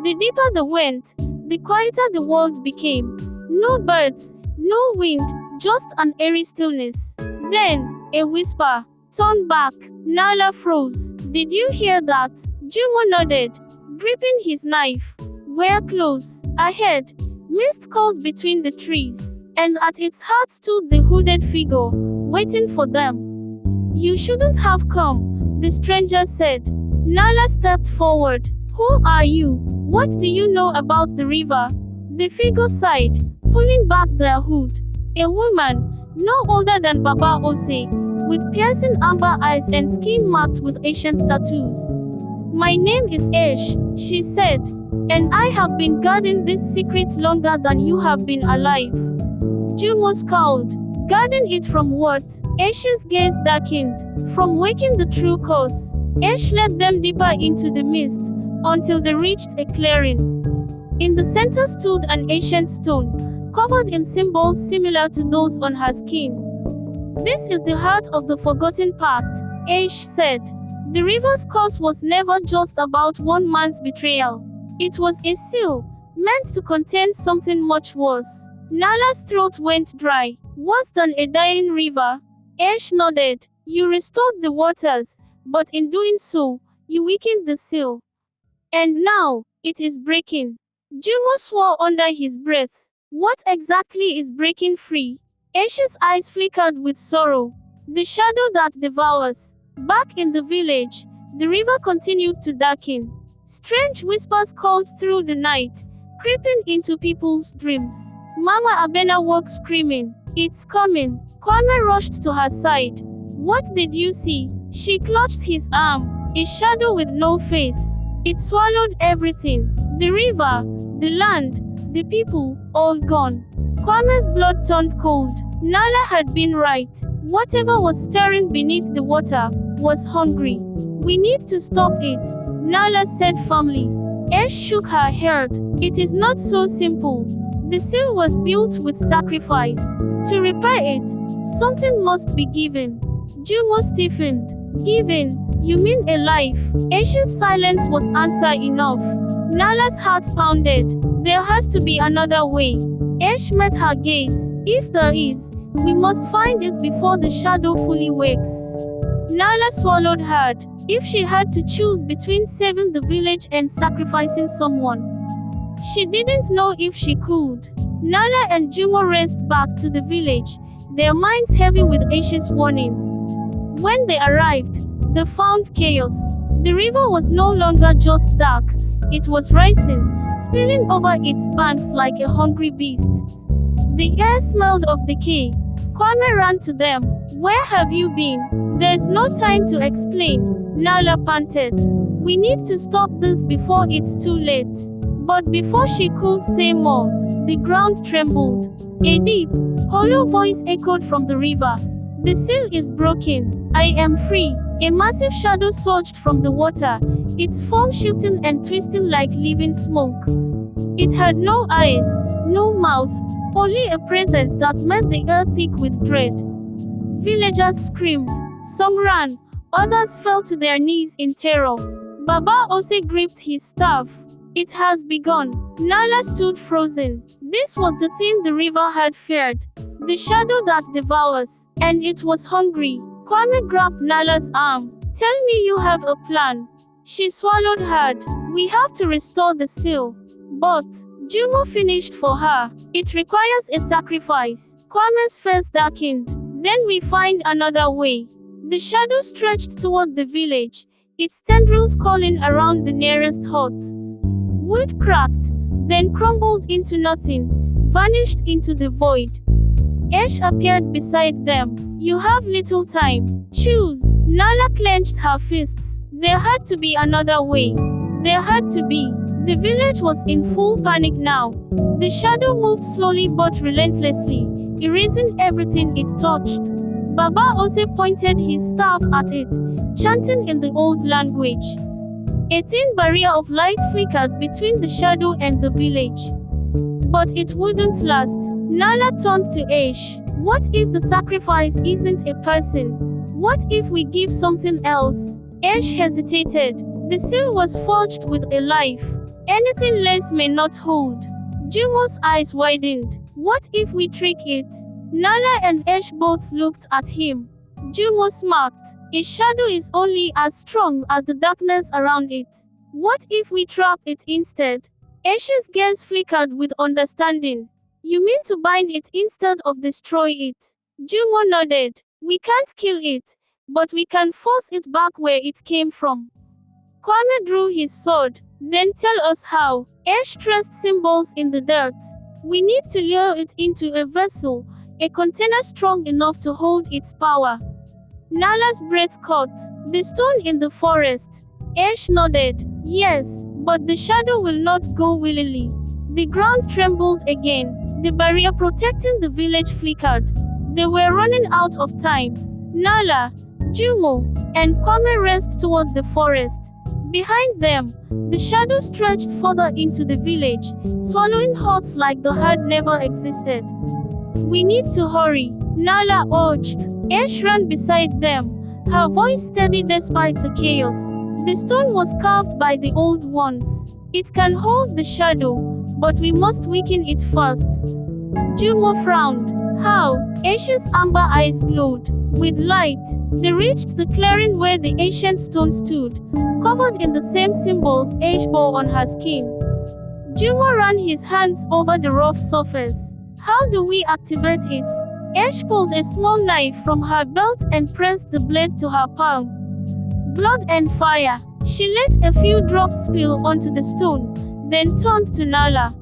The deeper they went, the quieter the world became. No birds, no wind, just an eerie stillness. Then, a whisper. Turn back. Nala froze. Did you hear that? Jumo nodded, gripping his knife. We're close. Ahead, mist curled between the trees, and at its heart stood the hooded figure, waiting for them. You shouldn't have come, the stranger said. Nala stepped forward. Who are you? What do you know about the river? The figure sighed, pulling back their hood. A woman, no older than Baba Ose, with piercing amber eyes and skin marked with ancient tattoos. My name is Ash, she said, and I have been guarding this secret longer than you have been alive. Jumo scowled. Guarding it from what? Ash's gaze darkened. From waking the true cause. Ash led them deeper into the mist, until they reached a clearing. In the center stood an ancient stone, covered in symbols similar to those on her skin. This is the heart of the forgotten pact, Ash said. The river's curse was never just about one man's betrayal. It was a seal, meant to contain something much worse. Nala's throat went dry. Worse than a dying river? Ash nodded. You restored the waters, but in doing so, you weakened the seal. And now, it is breaking. Jumo swore under his breath. What exactly is breaking free? Ash's eyes flickered with sorrow. The shadow that devours. Back in the village, the river continued to darken. Strange whispers called through the night, creeping into people's dreams. Mama Abena woke screaming. It's coming. Kwame rushed to her side. What did you see? She clutched his arm. A shadow with no face. It swallowed everything. The river, the land, the people, all gone. Kwame's blood turned cold. Nala had been right. Whatever was stirring beneath the water was hungry. We need to stop it, Nala said firmly. Ash shook her head. It is not so simple. The seal was built with sacrifice. To repair it, something must be given. Jumo stiffened. Given? You mean a life? Ash's silence was answer enough. Nala's heart pounded. There has to be another way. Ash met her gaze. If there is, we must find it before the shadow fully wakes. Nala swallowed hard. If she had to choose between saving the village and sacrificing someone, she didn't know if she could. Nala and Jumo raced back to the village, their minds heavy with Ash's warning. When they arrived, they found chaos. The river was no longer just dark, it was rising, spilling over its banks like a hungry beast. The air smelled of decay. Kwame ran to them. Where have you been? There's no time to explain, Nala panted. We need to stop this before it's too late. But before she could say more, the ground trembled. A deep, hollow voice echoed from the river. The seal is broken. I am free. A massive shadow surged from the water, its form shifting and twisting like living smoke. It had no eyes, no mouth, only a presence that made the air thick with dread. Villagers screamed. Some ran, others fell to their knees in terror. Baba Ose gripped his staff. It has begun. Nala stood frozen. This was the thing the river had feared. The shadow that devours. And it was hungry. Kwame grabbed Nala's arm. Tell me you have a plan. She swallowed hard. We have to restore the seal. But, Jumo finished for her. It requires a sacrifice. Kwame's face darkened. Then we find another way. The shadow stretched toward the village, its tendrils calling around the nearest hut. Wood cracked, then crumbled into nothing, vanished into the void. Ash appeared beside them. You have little time. Choose. Nala clenched her fists. There had to be another way. There had to be. The village was in full panic now. The shadow moved slowly but relentlessly, erasing everything it touched. Baba Ose pointed his staff at it, chanting in the old language. A thin barrier of light flickered between the shadow and the village. But it wouldn't last. Nala turned to Ash. What if the sacrifice isn't a person? What if we give something else? Ash hesitated. The seal was forged with a life. Anything less may not hold. Jumo's eyes widened. What if we trick it? Nala and Ash both looked at him. Jumo smirked. A shadow is only as strong as the darkness around it. What if we trap it instead? Ash's gaze flickered with understanding. You mean to bind it instead of destroy it? Jumo nodded. We can't kill it, but we can force it back where it came from. Kwame drew his sword. Then tell us how. Ash traced symbols in the dirt. We need to lure it into a vessel, a container strong enough to hold its power. Nala's breath caught. The stone in the forest. Ash nodded. Yes, but the shadow will not go willingly. The ground trembled again. The barrier protecting the village flickered. They were running out of time. Nala, Jumo, and Kwame raced toward the forest. Behind them, the shadow stretched further into the village, swallowing huts like the had never existed. We need to hurry, Nala urged. Ash ran beside them, her voice steady despite the chaos. The stone was carved by the old ones. It can hold the shadow, but we must weaken it first. Jumo frowned. How? Ash's amber eyes glowed. With light, they reached the clearing where the ancient stone stood, covered in the same symbols Ash bore on her skin. Jumo ran his hands over the rough surface. How do we activate it? Ash pulled a small knife from her belt and pressed the blade to her palm. Blood and fire. She let a few drops spill onto the stone, then turned to Nala.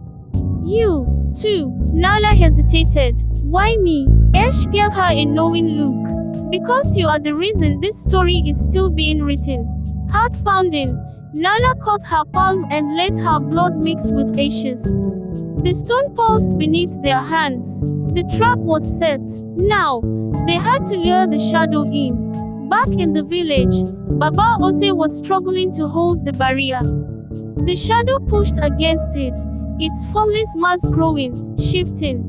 You, too. Nala hesitated. Why me? Ash gave her a knowing look. Because you are the reason this story is still being written. Heart pounding, Nala caught her palm and let her blood mix with ashes. The stone pulsed beneath their hands. The trap was set. Now, they had to lure the shadow in. Back in the village, Baba Ose was struggling to hold the barrier. The shadow pushed against it, its formless mass growing, shifting.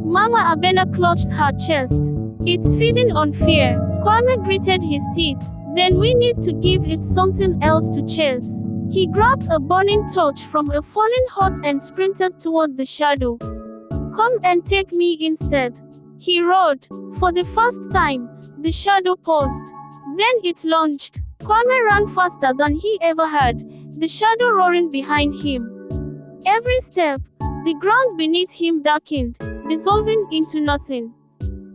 Mama Abena clutched her chest. It's feeding on fear. Kwame gritted his teeth. Then we need to give it something else to chase. He grabbed a burning torch from a fallen hut and sprinted toward the shadow. Come and take me instead, he roared. For the first time, the shadow paused. Then it lunged. Kwame ran faster than he ever had, the shadow roaring behind him. Every step, the ground beneath him darkened, dissolving into nothing.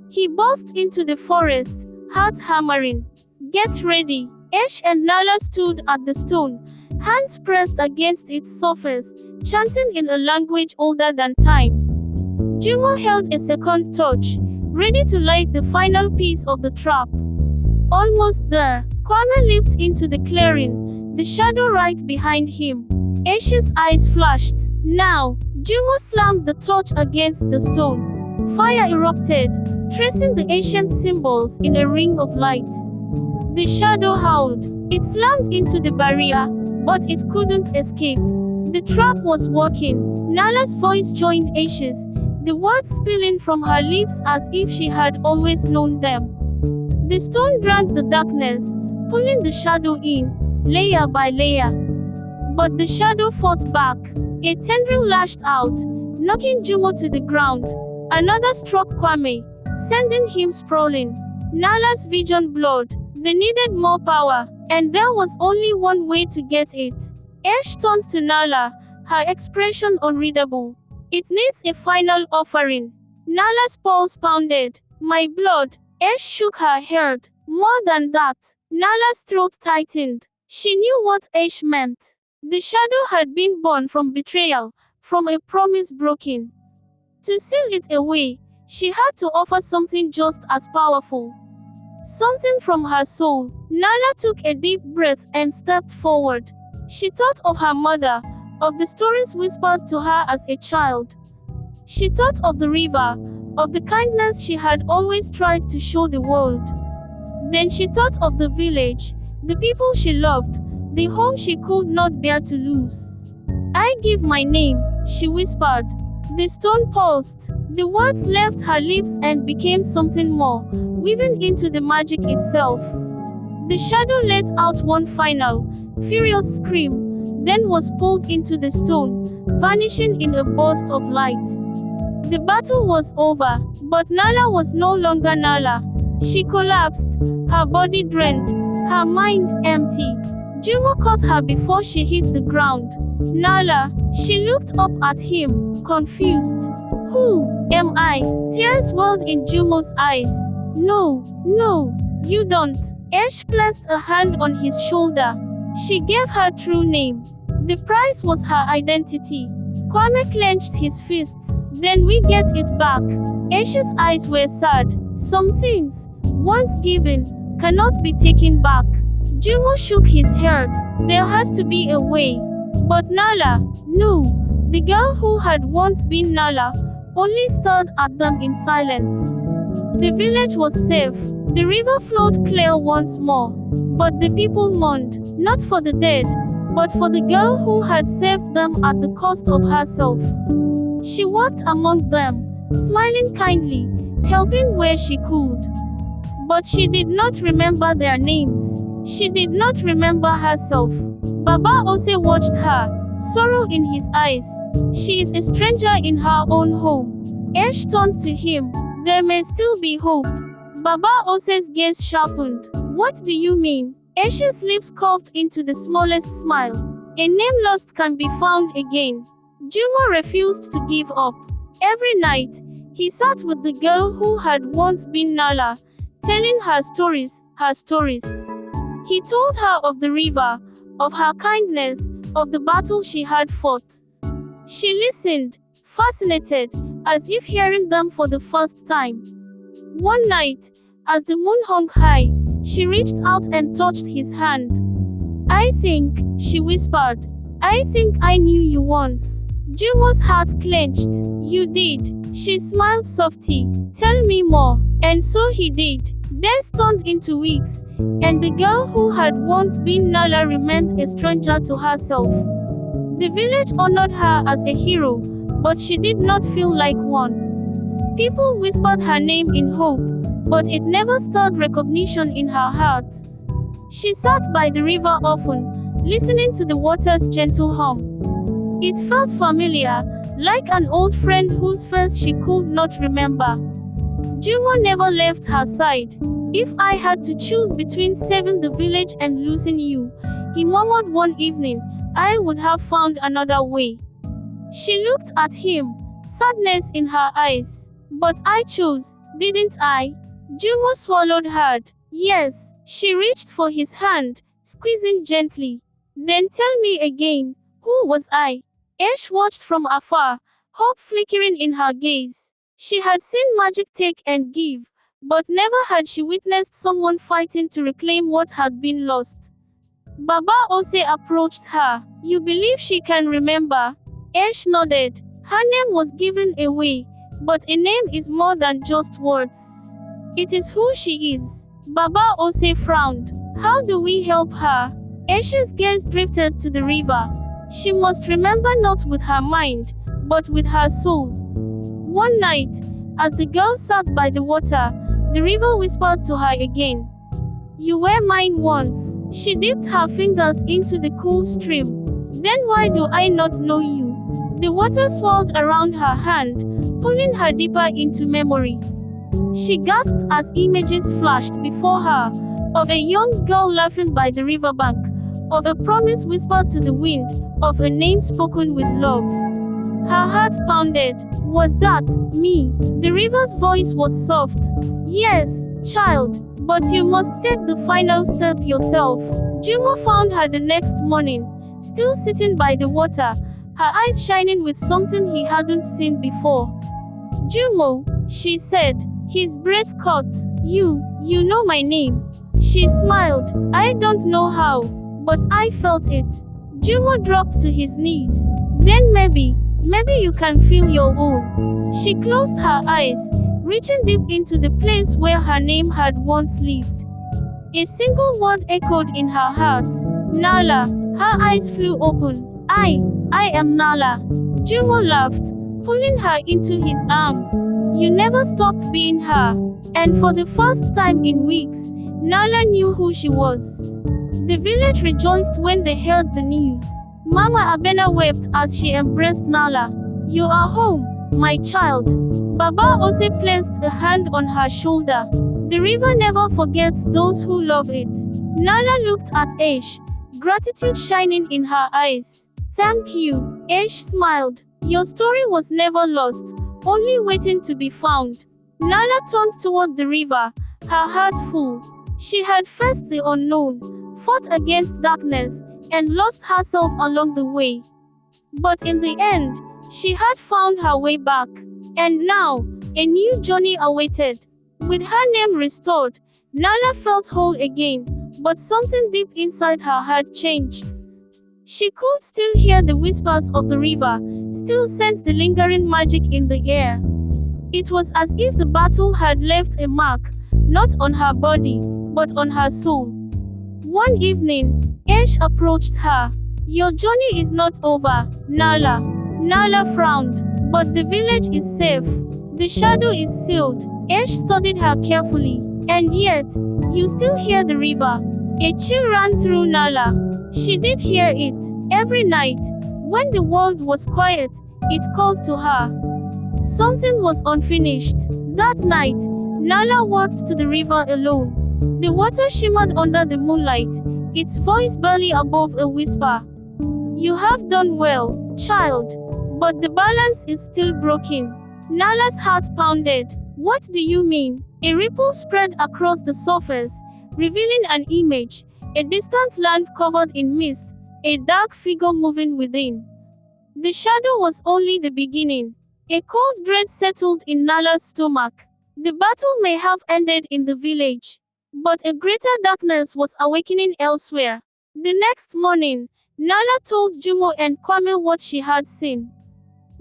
He burst into the forest, heart hammering. Get ready. Ash and Nala stood at the stone, hands pressed against its surface, chanting in a language older than time. Jumo held a second torch, ready to light the final piece of the trap. Almost there, Kwame leaped into the clearing, the shadow right behind him. Ash's eyes flashed. Now, Jumo slammed the torch against the stone. Fire erupted, tracing the ancient symbols in a ring of light. The shadow howled. It slammed into the barrier, but it couldn't escape. The trap was working. Nala's voice joined Ash's, the words spilling from her lips as if she had always known them. The stone drank the darkness, pulling the shadow in, layer by layer. But the shadow fought back. A tendril lashed out, knocking Jumo to the ground. Another struck Kwame, sending him sprawling. Nala's vision blurred. They needed more power, and there was only one way to get it. Ash turned to Nala, her expression unreadable. It needs a final offering. Nala's pulse pounded. My blood. Ash shook her head. More than that, Nala's throat tightened. She knew what Ash meant. The shadow had been born from betrayal, from a promise broken. To seal it away, she had to offer something just as powerful. Something from her soul. Nala took a deep breath and stepped forward. She thought of her mother, of the stories whispered to her as a child. She thought of the river, of the kindness she had always tried to show the world. Then she thought of the village, the people she loved, the home she could not bear to lose. I give my name, she whispered. The stone pulsed. The words left her lips and became something more, weaving into the magic itself. The shadow let out one final, furious scream, then was pulled into the stone, vanishing in a burst of light. The battle was over, but Nala was no longer Nala. She collapsed, her body drained, her mind empty. Jumo caught her before she hit the ground. Nala, she looked up at him, confused. Who am I? Tears welled in Jumo's eyes. No, you don't. Ash placed a hand on his shoulder. She gave her true name. The price was her identity. Kwame clenched his fists. Then we get it back. Ash's eyes were sad. Some things, once given, cannot be taken back. Jumo shook his head. There has to be a way. But Nala, no. The girl who had once been Nala, only stared at them in silence. The village was safe. The river flowed clear once more. But the people mourned, not for the dead, but for the girl who had saved them at the cost of herself. She walked among them, smiling kindly, helping where she could. But she did not remember their names. She did not remember herself. Baba Ose watched her, sorrow in his eyes. She is a stranger in her own home. Ash turned to him. There may still be hope. Baba Ose's gaze sharpened. What do you mean? Ash's lips curved into the smallest smile. A name lost can be found again. Jumo refused to give up. Every night, he sat with the girl who had once been Nala, telling her stories, her stories. He told her of the river, of her kindness, of the battle she had fought. She listened, fascinated, as if hearing them for the first time. One night, as the moon hung high, she reached out and touched his hand. I think, she whispered, I think I knew you once. Jumo's heart clenched. You did. She smiled softly. Tell me more. And so he did. Days turned into weeks, and the girl who had once been Nala remained a stranger to herself. The village honored her as a hero, but she did not feel like one. People whispered her name in hope, but it never stirred recognition in her heart. She sat by the river often, listening to the water's gentle hum. It felt familiar, like an old friend whose face she could not remember. Jumo never left her side. If I had to choose between saving the village and losing you, he murmured one evening, I would have found another way. She looked at him, sadness in her eyes. But I chose, didn't I? Jumo swallowed hard. Yes. She reached for his hand, squeezing gently. Then tell me again, who was I? Ash watched from afar, hope flickering in her gaze. She had seen magic take and give, but never had she witnessed someone fighting to reclaim what had been lost. Baba Ose approached her. You believe she can remember? Ash nodded. Her name was given away, but a name is more than just words. It is who she is. Baba Ose frowned. How do we help her? Ash's gaze drifted to the river. She must remember not with her mind, but with her soul. One night, as the girl sat by the water, the river whispered to her again. You were mine once. She dipped her fingers into the cool stream. Then why do I not know you? The water swirled around her hand, pulling her deeper into memory. She gasped as images flashed before her, of a young girl laughing by the riverbank, of a promise whispered to the wind, of a name spoken with love. Her heart pounded. Was that me? The river's voice was soft. Yes, child, but you must take the final step yourself. Jumo found her the next morning, still sitting by the water, her eyes shining with something he hadn't seen before. Jumo, she said, his breath caught. You know my name. She smiled. I don't know how, but I felt it. Jumo dropped to his knees. Then maybe you can feel your own. She closed her eyes, reaching deep into the place where her name had once lived. A single word echoed in her heart. Nala. Her eyes flew open. I am Nala. Jumo laughed, pulling her into his arms. You never stopped being her. And for the first time in weeks, Nala knew who she was. The village rejoiced when they heard the news. Mama Abena wept as she embraced Nala. You are home, my child. Baba Ose placed a hand on her shoulder. The river never forgets those who love it. Nala looked at Ash, gratitude shining in her eyes. Thank you, Ash smiled. Your story was never lost, only waiting to be found. Nala turned toward the river, her heart full. She had faced the unknown, fought against darkness, and lost herself along the way. But in the end, she had found her way back. And now, a new journey awaited. With her name restored, Nala felt whole again, but something deep inside her had changed. She could still hear the whispers of the river, still sense the lingering magic in the air. It was as if the battle had left a mark, not on her body, but on her soul. One evening, Ash approached her. Your journey is not over, Nala. Nala frowned. But the village is safe. The shadow is sealed. Ash studied her carefully. And yet, you still hear the river. A chill ran through Nala. She did hear it. Every night, when the world was quiet, it called to her. Something was unfinished. That night, Nala walked to the river alone. The water shimmered under the moonlight, its voice barely above a whisper. You have done well, child. But the balance is still broken. Nala's heart pounded. What do you mean? A ripple spread across the surface, revealing an image, a distant land covered in mist, a dark figure moving within. The shadow was only the beginning. A cold dread settled in Nala's stomach. The battle may have ended in the village, but a greater darkness was awakening elsewhere. The next morning, Nala told Jumo and Kwame what she had seen.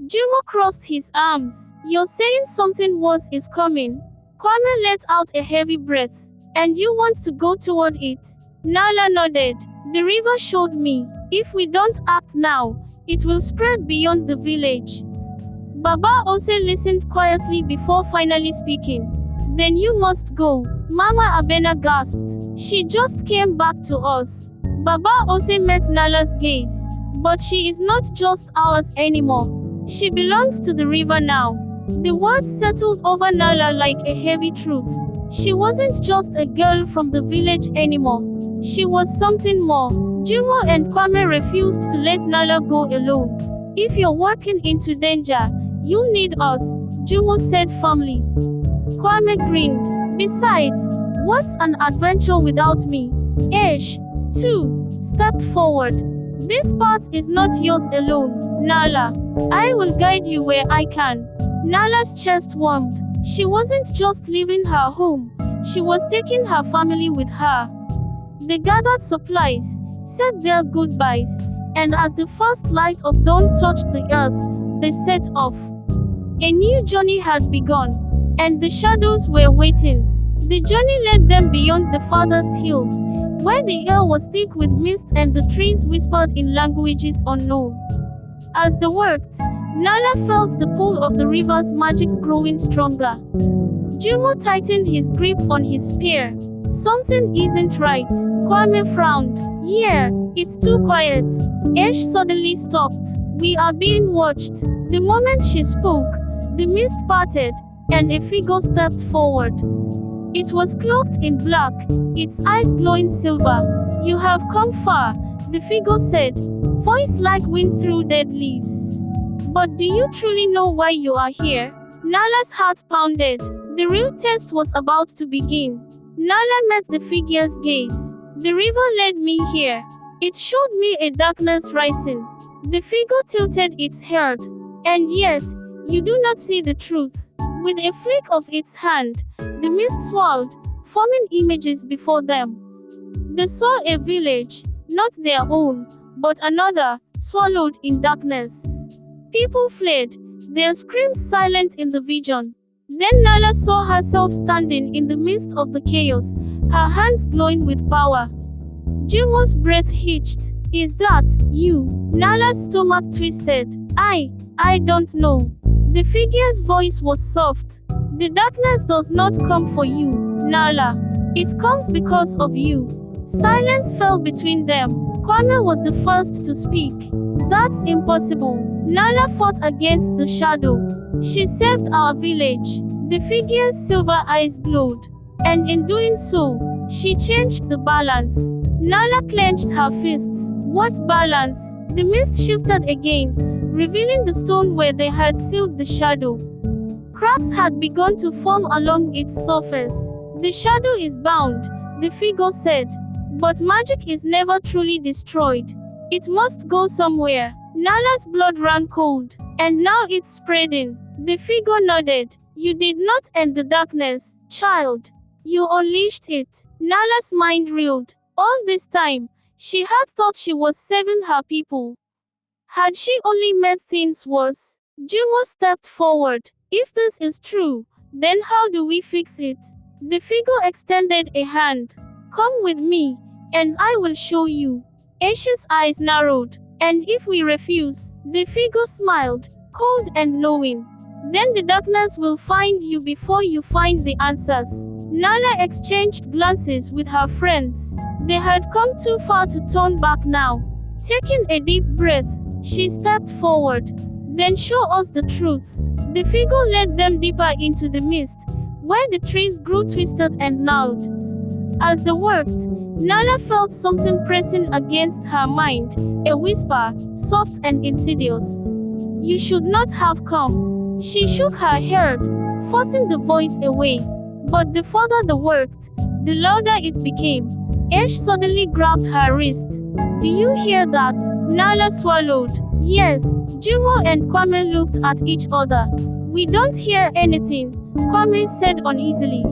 Jumo crossed his arms. You're saying something worse is coming? Kwame let out a heavy breath. And you want to go toward it? Nala nodded. The river showed me. If we don't act now, it will spread beyond the village. Baba also listened quietly before finally speaking. Then you must go. Mama Abena gasped. She just came back to us. Baba also met Nala's gaze. But she is not just ours anymore. She belongs to the river now. The words settled over Nala like a heavy truth. She wasn't just a girl from the village anymore. She was something more. Jumo and Kwame refused to let Nala go alone. If you're walking into danger, you'll need us, Jumo said firmly. Kwame grinned. Besides, what's an adventure without me? Ash, too, stepped forward. This path is not yours alone, Nala. I will guide you where I can. Nala's chest warmed. She wasn't just leaving her home, she was taking her family with her. They gathered supplies, said their goodbyes, and as the first light of dawn touched the earth, they set off. A new journey had begun, and the shadows were waiting. The journey led them beyond the farthest hills, where the air was thick with mist and the trees whispered in languages unknown. As they worked, Nala felt the pull of the river's magic growing stronger. Jumo tightened his grip on his spear. Something isn't right. Kwame frowned. Yeah, it's too quiet. Ash suddenly stopped. We are being watched. The moment she spoke, the mist parted, and a figure stepped forward. It was cloaked in black, its eyes glowing silver. You have come far, the figure said, voice like wind through dead leaves. But do you truly know why you are here? Nala's heart pounded. The real test was about to begin. Nala met the figure's gaze. The river led me here. It showed me a darkness rising. The figure tilted its head. And yet, you do not see the truth. With a flick of its hand, the mist swirled, forming images before them. They saw a village, not their own, but another, swallowed in darkness. People fled, their screams silent in the vision. Then Nala saw herself standing in the midst of the chaos, her hands glowing with power. Jumo's breath hitched. Is that you? Nala's stomach twisted. I don't know. The figure's voice was soft. The darkness does not come for you, Nala. It comes because of you. Silence fell between them. Kwame was the first to speak. That's impossible. Nala fought against the shadow. She saved our village. The figure's silver eyes glowed. And in doing so, she changed the balance. Nala clenched her fists. What balance? The mist shifted again, revealing the stone where they had sealed the shadow. Cracks had begun to form along its surface. The shadow is bound, the figure said. But magic is never truly destroyed. It must go somewhere. Nala's blood ran cold. And now it's spreading. The figure nodded. You did not end the darkness, child. You unleashed it. Nala's mind reeled. All this time, she had thought she was saving her people. Had she only made things worse? Jumo stepped forward. If this is true, then how do we fix it? The figure extended a hand. Come with me, and I will show you. Ashi's eyes narrowed. And if we refuse, the figure smiled, cold and knowing. Then the darkness will find you before you find the answers. Nala exchanged glances with her friends. They had come too far to turn back now. Taking a deep breath, she stepped forward. Then show us the truth. The figure led them deeper into the mist, where the trees grew twisted and gnarled. As they worked, Nala felt something pressing against her mind, a whisper, soft and insidious. You should not have come. She shook her head, forcing the voice away. But the further they worked, the louder it became. Ash suddenly grabbed her wrist. Do you hear that? Nala swallowed. Yes. Jumo and Kwame looked at each other. We don't hear anything, Kwame said uneasily.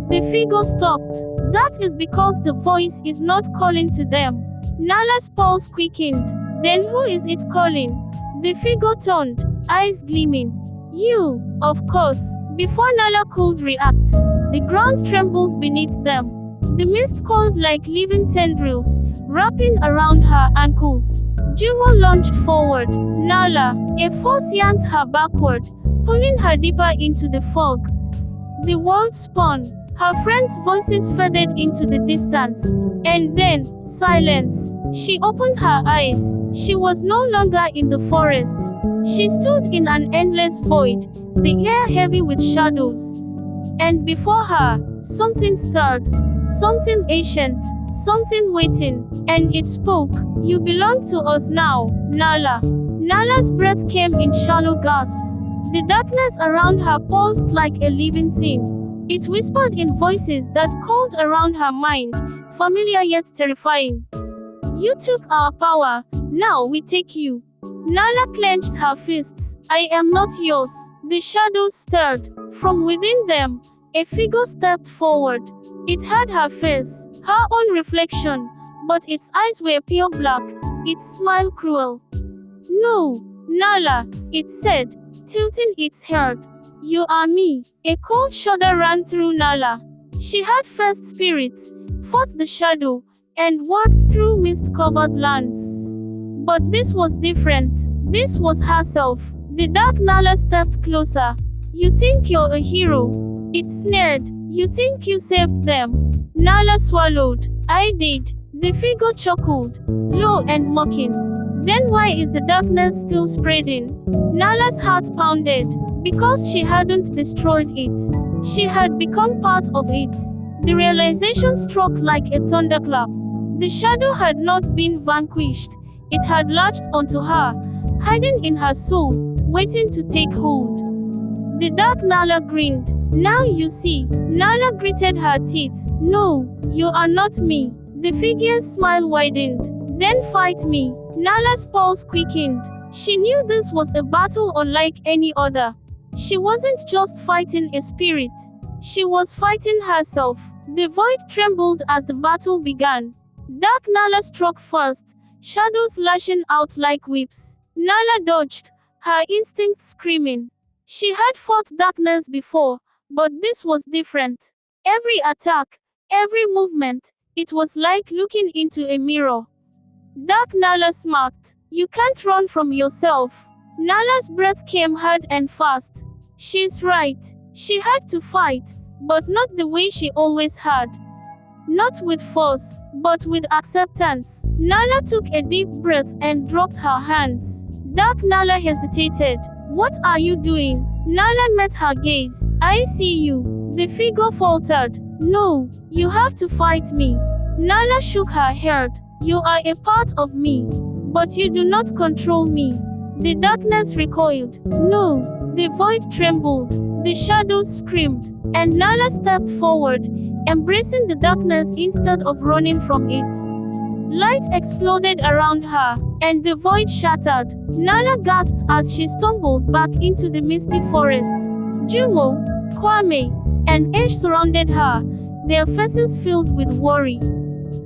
The figure stopped. That is because the voice is not calling to them. Nala's pulse quickened. Then who is it calling? The figure turned, eyes gleaming. You, of course. Before Nala could react, the ground trembled beneath them. The mist coiled like living tendrils, wrapping around her ankles. Jumo lunged forward. Nala, a force yanked her backward, pulling her deeper into the fog. The world spun. Her friends' voices faded into the distance. And then, silence. She opened her eyes. She was no longer in the forest. She stood in an endless void, the air heavy with shadows. And before her, something stirred. Something ancient. Something waiting. And it spoke. You belong to us now, Nala. Nala's breath came in shallow gasps. The darkness around her pulsed like a living thing. It whispered in voices that called around her mind, familiar yet terrifying. You took our power, now we take you. Nala clenched her fists. I am not yours. The shadows stirred. From within them, a figure stepped forward. It had her face, her own reflection, but its eyes were pure black, its smile cruel. No, Nala, it said, tilting its head. You are me. A cold shudder ran through Nala. She had faced spirits, fought the shadow, and walked through mist-covered lands. But this was different. This was herself. The dark Nala stepped closer. You think you're a hero? It sneered. You think you saved them? Nala swallowed. I did. The figure chuckled, low and mocking. Then why is the darkness still spreading? Nala's heart pounded. Because she hadn't destroyed it. She had become part of it. The realization struck like a thunderclap. The shadow had not been vanquished. It had latched onto her, hiding in her soul, waiting to take hold. The dark Nala grinned. Now you see. Nala gritted her teeth. No, you are not me. The figure's smile widened. Then fight me. Nala's pulse quickened. She knew this was a battle unlike any other. She wasn't just fighting a spirit. She was fighting herself. The void trembled as the battle began. Dark Nala struck first, shadows lashing out like whips. Nala dodged, her instincts screaming. She had fought darkness before, but this was different. Every attack, every movement, it was like looking into a mirror. Dark Nala smirked. You can't run from yourself. Nala's breath came hard and fast. She's right. She had to fight, but not the way she always had. Not with force, but with acceptance. Nala took a deep breath and dropped her hands. Dark Nala hesitated. What are you doing? Nala met her gaze. I see you. The figure faltered. No, you have to fight me. Nala shook her head. You are a part of me, but you do not control me. The darkness recoiled. No, the void trembled. The shadows screamed, and Nala stepped forward, embracing the darkness instead of running from it. Light exploded around her, and the void shattered. Nala gasped as she stumbled back into the misty forest. Jumo, Kwame, and Ash surrounded her, their faces filled with worry.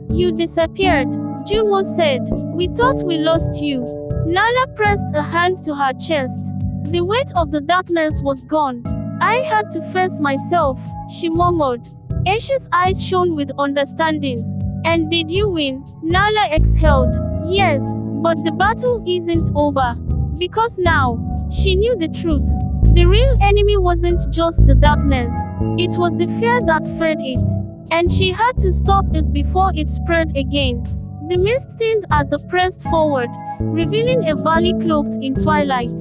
You disappeared, Jumo said. We thought we lost you. Nala pressed a hand to her chest. The weight of the darkness was gone. I had to face myself, she murmured. Ash's eyes shone with understanding. And did you win? Nala exhaled. Yes, but the battle isn't over. Because now, she knew the truth. The real enemy wasn't just the darkness. It was the fear that fed it. And she had to stop it before it spread again. The mist thinned as they pressed forward, revealing a valley cloaked in twilight.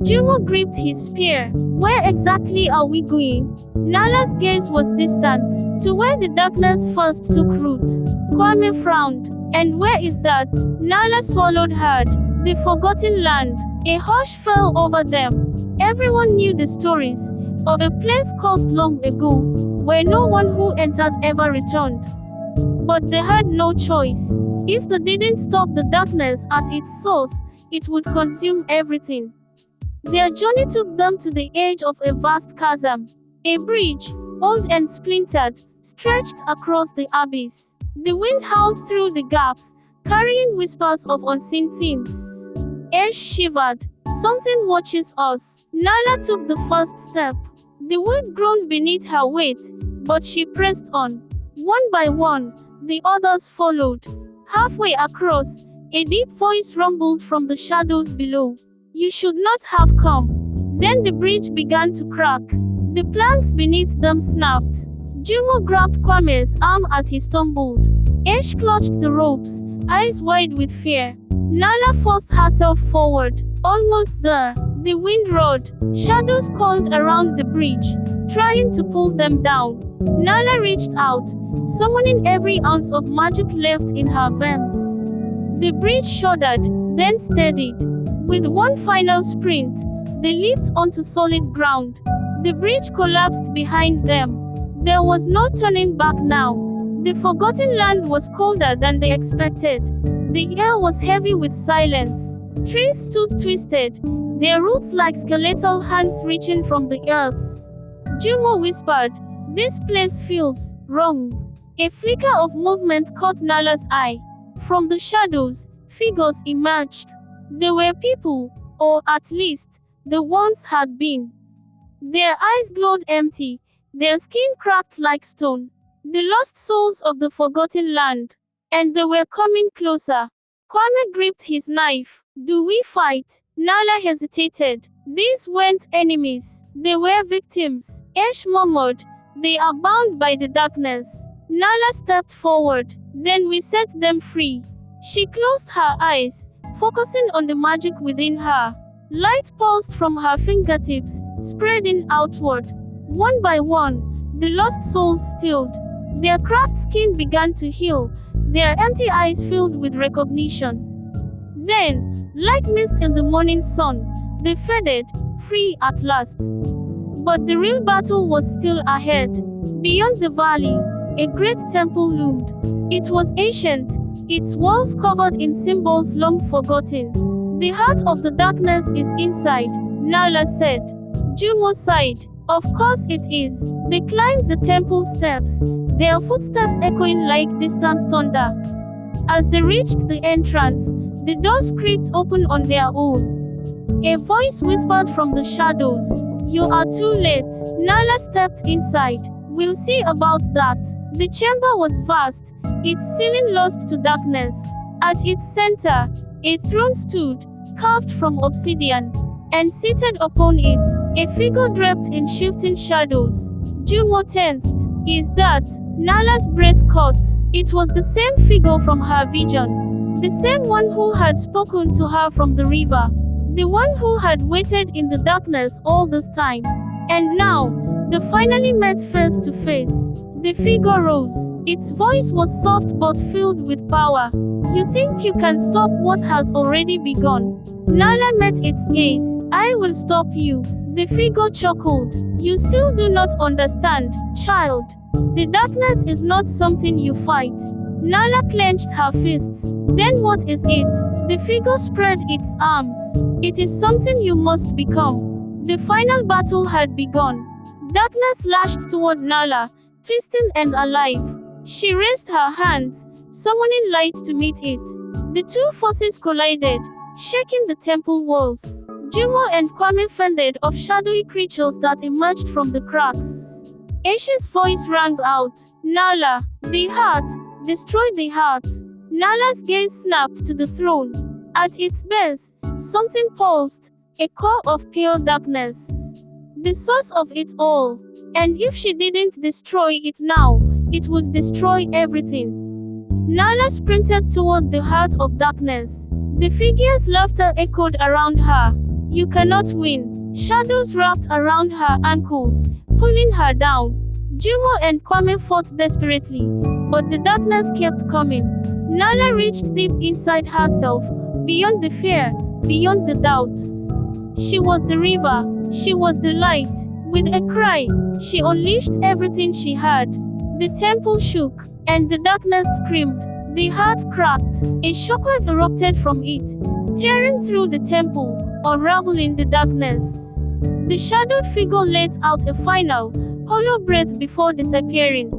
Jumo gripped his spear. Where exactly are we going? Nala's gaze was distant, to where the darkness first took root. Kwame frowned. And where is that? Nala swallowed hard. The forgotten land. A hush fell over them. Everyone knew the stories of a place cursed long ago, where no one who entered ever returned. But they had no choice. If they didn't stop the darkness at its source, it would consume everything. Their journey took them to the edge of a vast chasm. A bridge, old and splintered, stretched across the abyss. The wind howled through the gaps, carrying whispers of unseen things. Ash shivered. Something watches us. Nala took the first step. The wood groaned beneath her weight, but she pressed on. One by one, the others followed. Halfway across, a deep voice rumbled from the shadows below. You should not have come. Then the bridge began to crack. The planks beneath them snapped. Jumo grabbed Kwame's arm as he stumbled. Ash clutched the ropes, eyes wide with fear. Nala forced herself forward. Almost there, the wind roared. Shadows coiled around the bridge, trying to pull them down. Nala reached out, summoning every ounce of magic left in her veins. The bridge shuddered, then steadied. With one final sprint, they leaped onto solid ground. The bridge collapsed behind them. There was no turning back now. The forgotten land was colder than they expected. The air was heavy with silence. Trees stood twisted, their roots like skeletal hands reaching from the earth. Jumo whispered, "This place feels wrong." A flicker of movement caught Nala's eye. From the shadows, figures emerged. They were people, or at least, they once had been. Their eyes glowed empty, their skin cracked like stone. The lost souls of the forgotten land. And they were coming closer. Kwame gripped his knife. Do we fight? Nala hesitated. These weren't enemies. They were victims. Ash murmured. They are bound by the darkness. Nala stepped forward. Then we set them free. She closed her eyes, focusing on the magic within her. Light pulsed from her fingertips, spreading outward. One by one, the lost souls stilled. Their cracked skin began to heal, their empty eyes filled with recognition. Then, like mist in the morning sun, They faded, free at last. But the real battle was still ahead. Beyond the valley, a great temple loomed. It was ancient, its walls covered in symbols long forgotten. The heart of the darkness is inside, Nala said. Jumo sighed. Of course it is. They climbed the temple steps, their footsteps echoing like distant thunder. As they reached the entrance, the doors creaked open on their own. A voice whispered from the shadows, "You are too late." Nala stepped inside. "We'll see about that." The chamber was vast, its ceiling lost to darkness. At its center, a throne stood, carved from obsidian, and seated upon it, a figure draped in shifting shadows. Jumo tensed. "Is that?" Nala's breath caught. It was the same figure from her vision. The same one who had spoken to her from the river. The one who had waited in the darkness all this time. And now, they finally met face to face. The figure rose. Its voice was soft but filled with power. "You think you can stop what has already begun?" Nala met its gaze. "I will stop you." The figure chuckled. "You still do not understand, child. The darkness is not something you fight." Nala clenched her fists. "Then what is it?" The figure spread its arms. "It is something you must become." The final battle had begun. Darkness lashed toward Nala, twisting and alive. She raised her hands, summoning light to meet it. The two forces collided, shaking the temple walls. Jumo and Kwame fended off shadowy creatures that emerged from the cracks. Ashe's voice rang out, "Nala, the heart, destroy the heart." Nala's gaze snapped to the throne. At its base, something pulsed, a core of pure darkness. The source of it all. And if she didn't destroy it now, it would destroy everything. Nala sprinted toward the heart of darkness. The figure's laughter echoed around her. "You cannot win." Shadows wrapped around her ankles, pulling her down. Jumo and Kwame fought desperately, but the darkness kept coming. Nala reached deep inside herself, beyond the fear, beyond the doubt. She was the river, she was the light. With a cry, she unleashed everything she had. The temple shook, and the darkness screamed. The heart cracked. A shockwave erupted from it, tearing through the temple, unraveling the darkness. The shadowed figure let out a final, hollow breath before disappearing.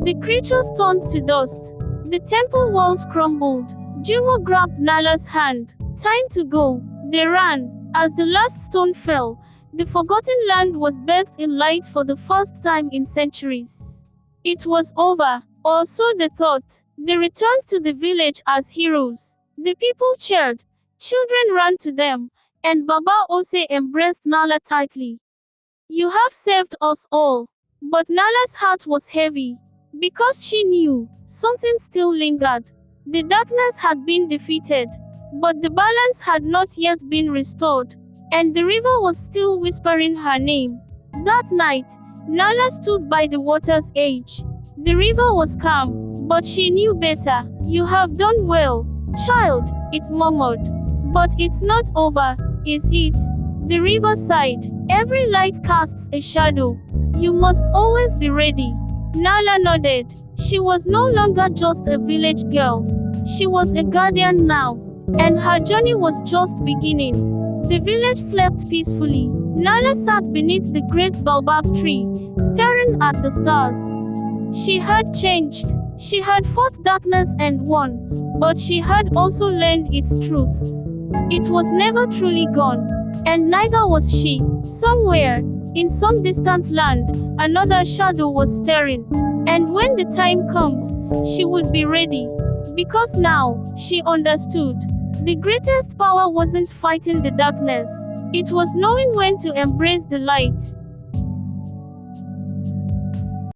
The creatures turned to dust. The temple walls crumbled. Jumo grabbed Nala's hand. "Time to go." They ran. As the last stone fell, the forgotten land was bathed in light for the first time in centuries. It was over, or so they thought. They returned to the village as heroes. The people cheered, children ran to them, and Baba Ose embraced Nala tightly. "You have saved us all." But Nala's heart was heavy, because she knew something still lingered. The darkness had been defeated, but the balance had not yet been restored. And the river was still whispering her name. That night, Nala stood by the water's edge. The river was calm, but she knew better. "You have done well, child," it murmured. "But it's not over, is it?" The river sighed. "Every light casts a shadow. You must always be ready." Nala nodded. She was no longer just a village girl. She was a guardian now. And her journey was just beginning. The village slept peacefully. Nala sat beneath the great baobab tree, staring at the stars. She had changed. She had fought darkness and won, but she had also learned its truth. It was never truly gone, and neither was she. Somewhere, in some distant land, another shadow was staring. And when the time comes, she would be ready. Because now, she understood. The greatest power wasn't fighting the darkness. It was knowing when to embrace the light.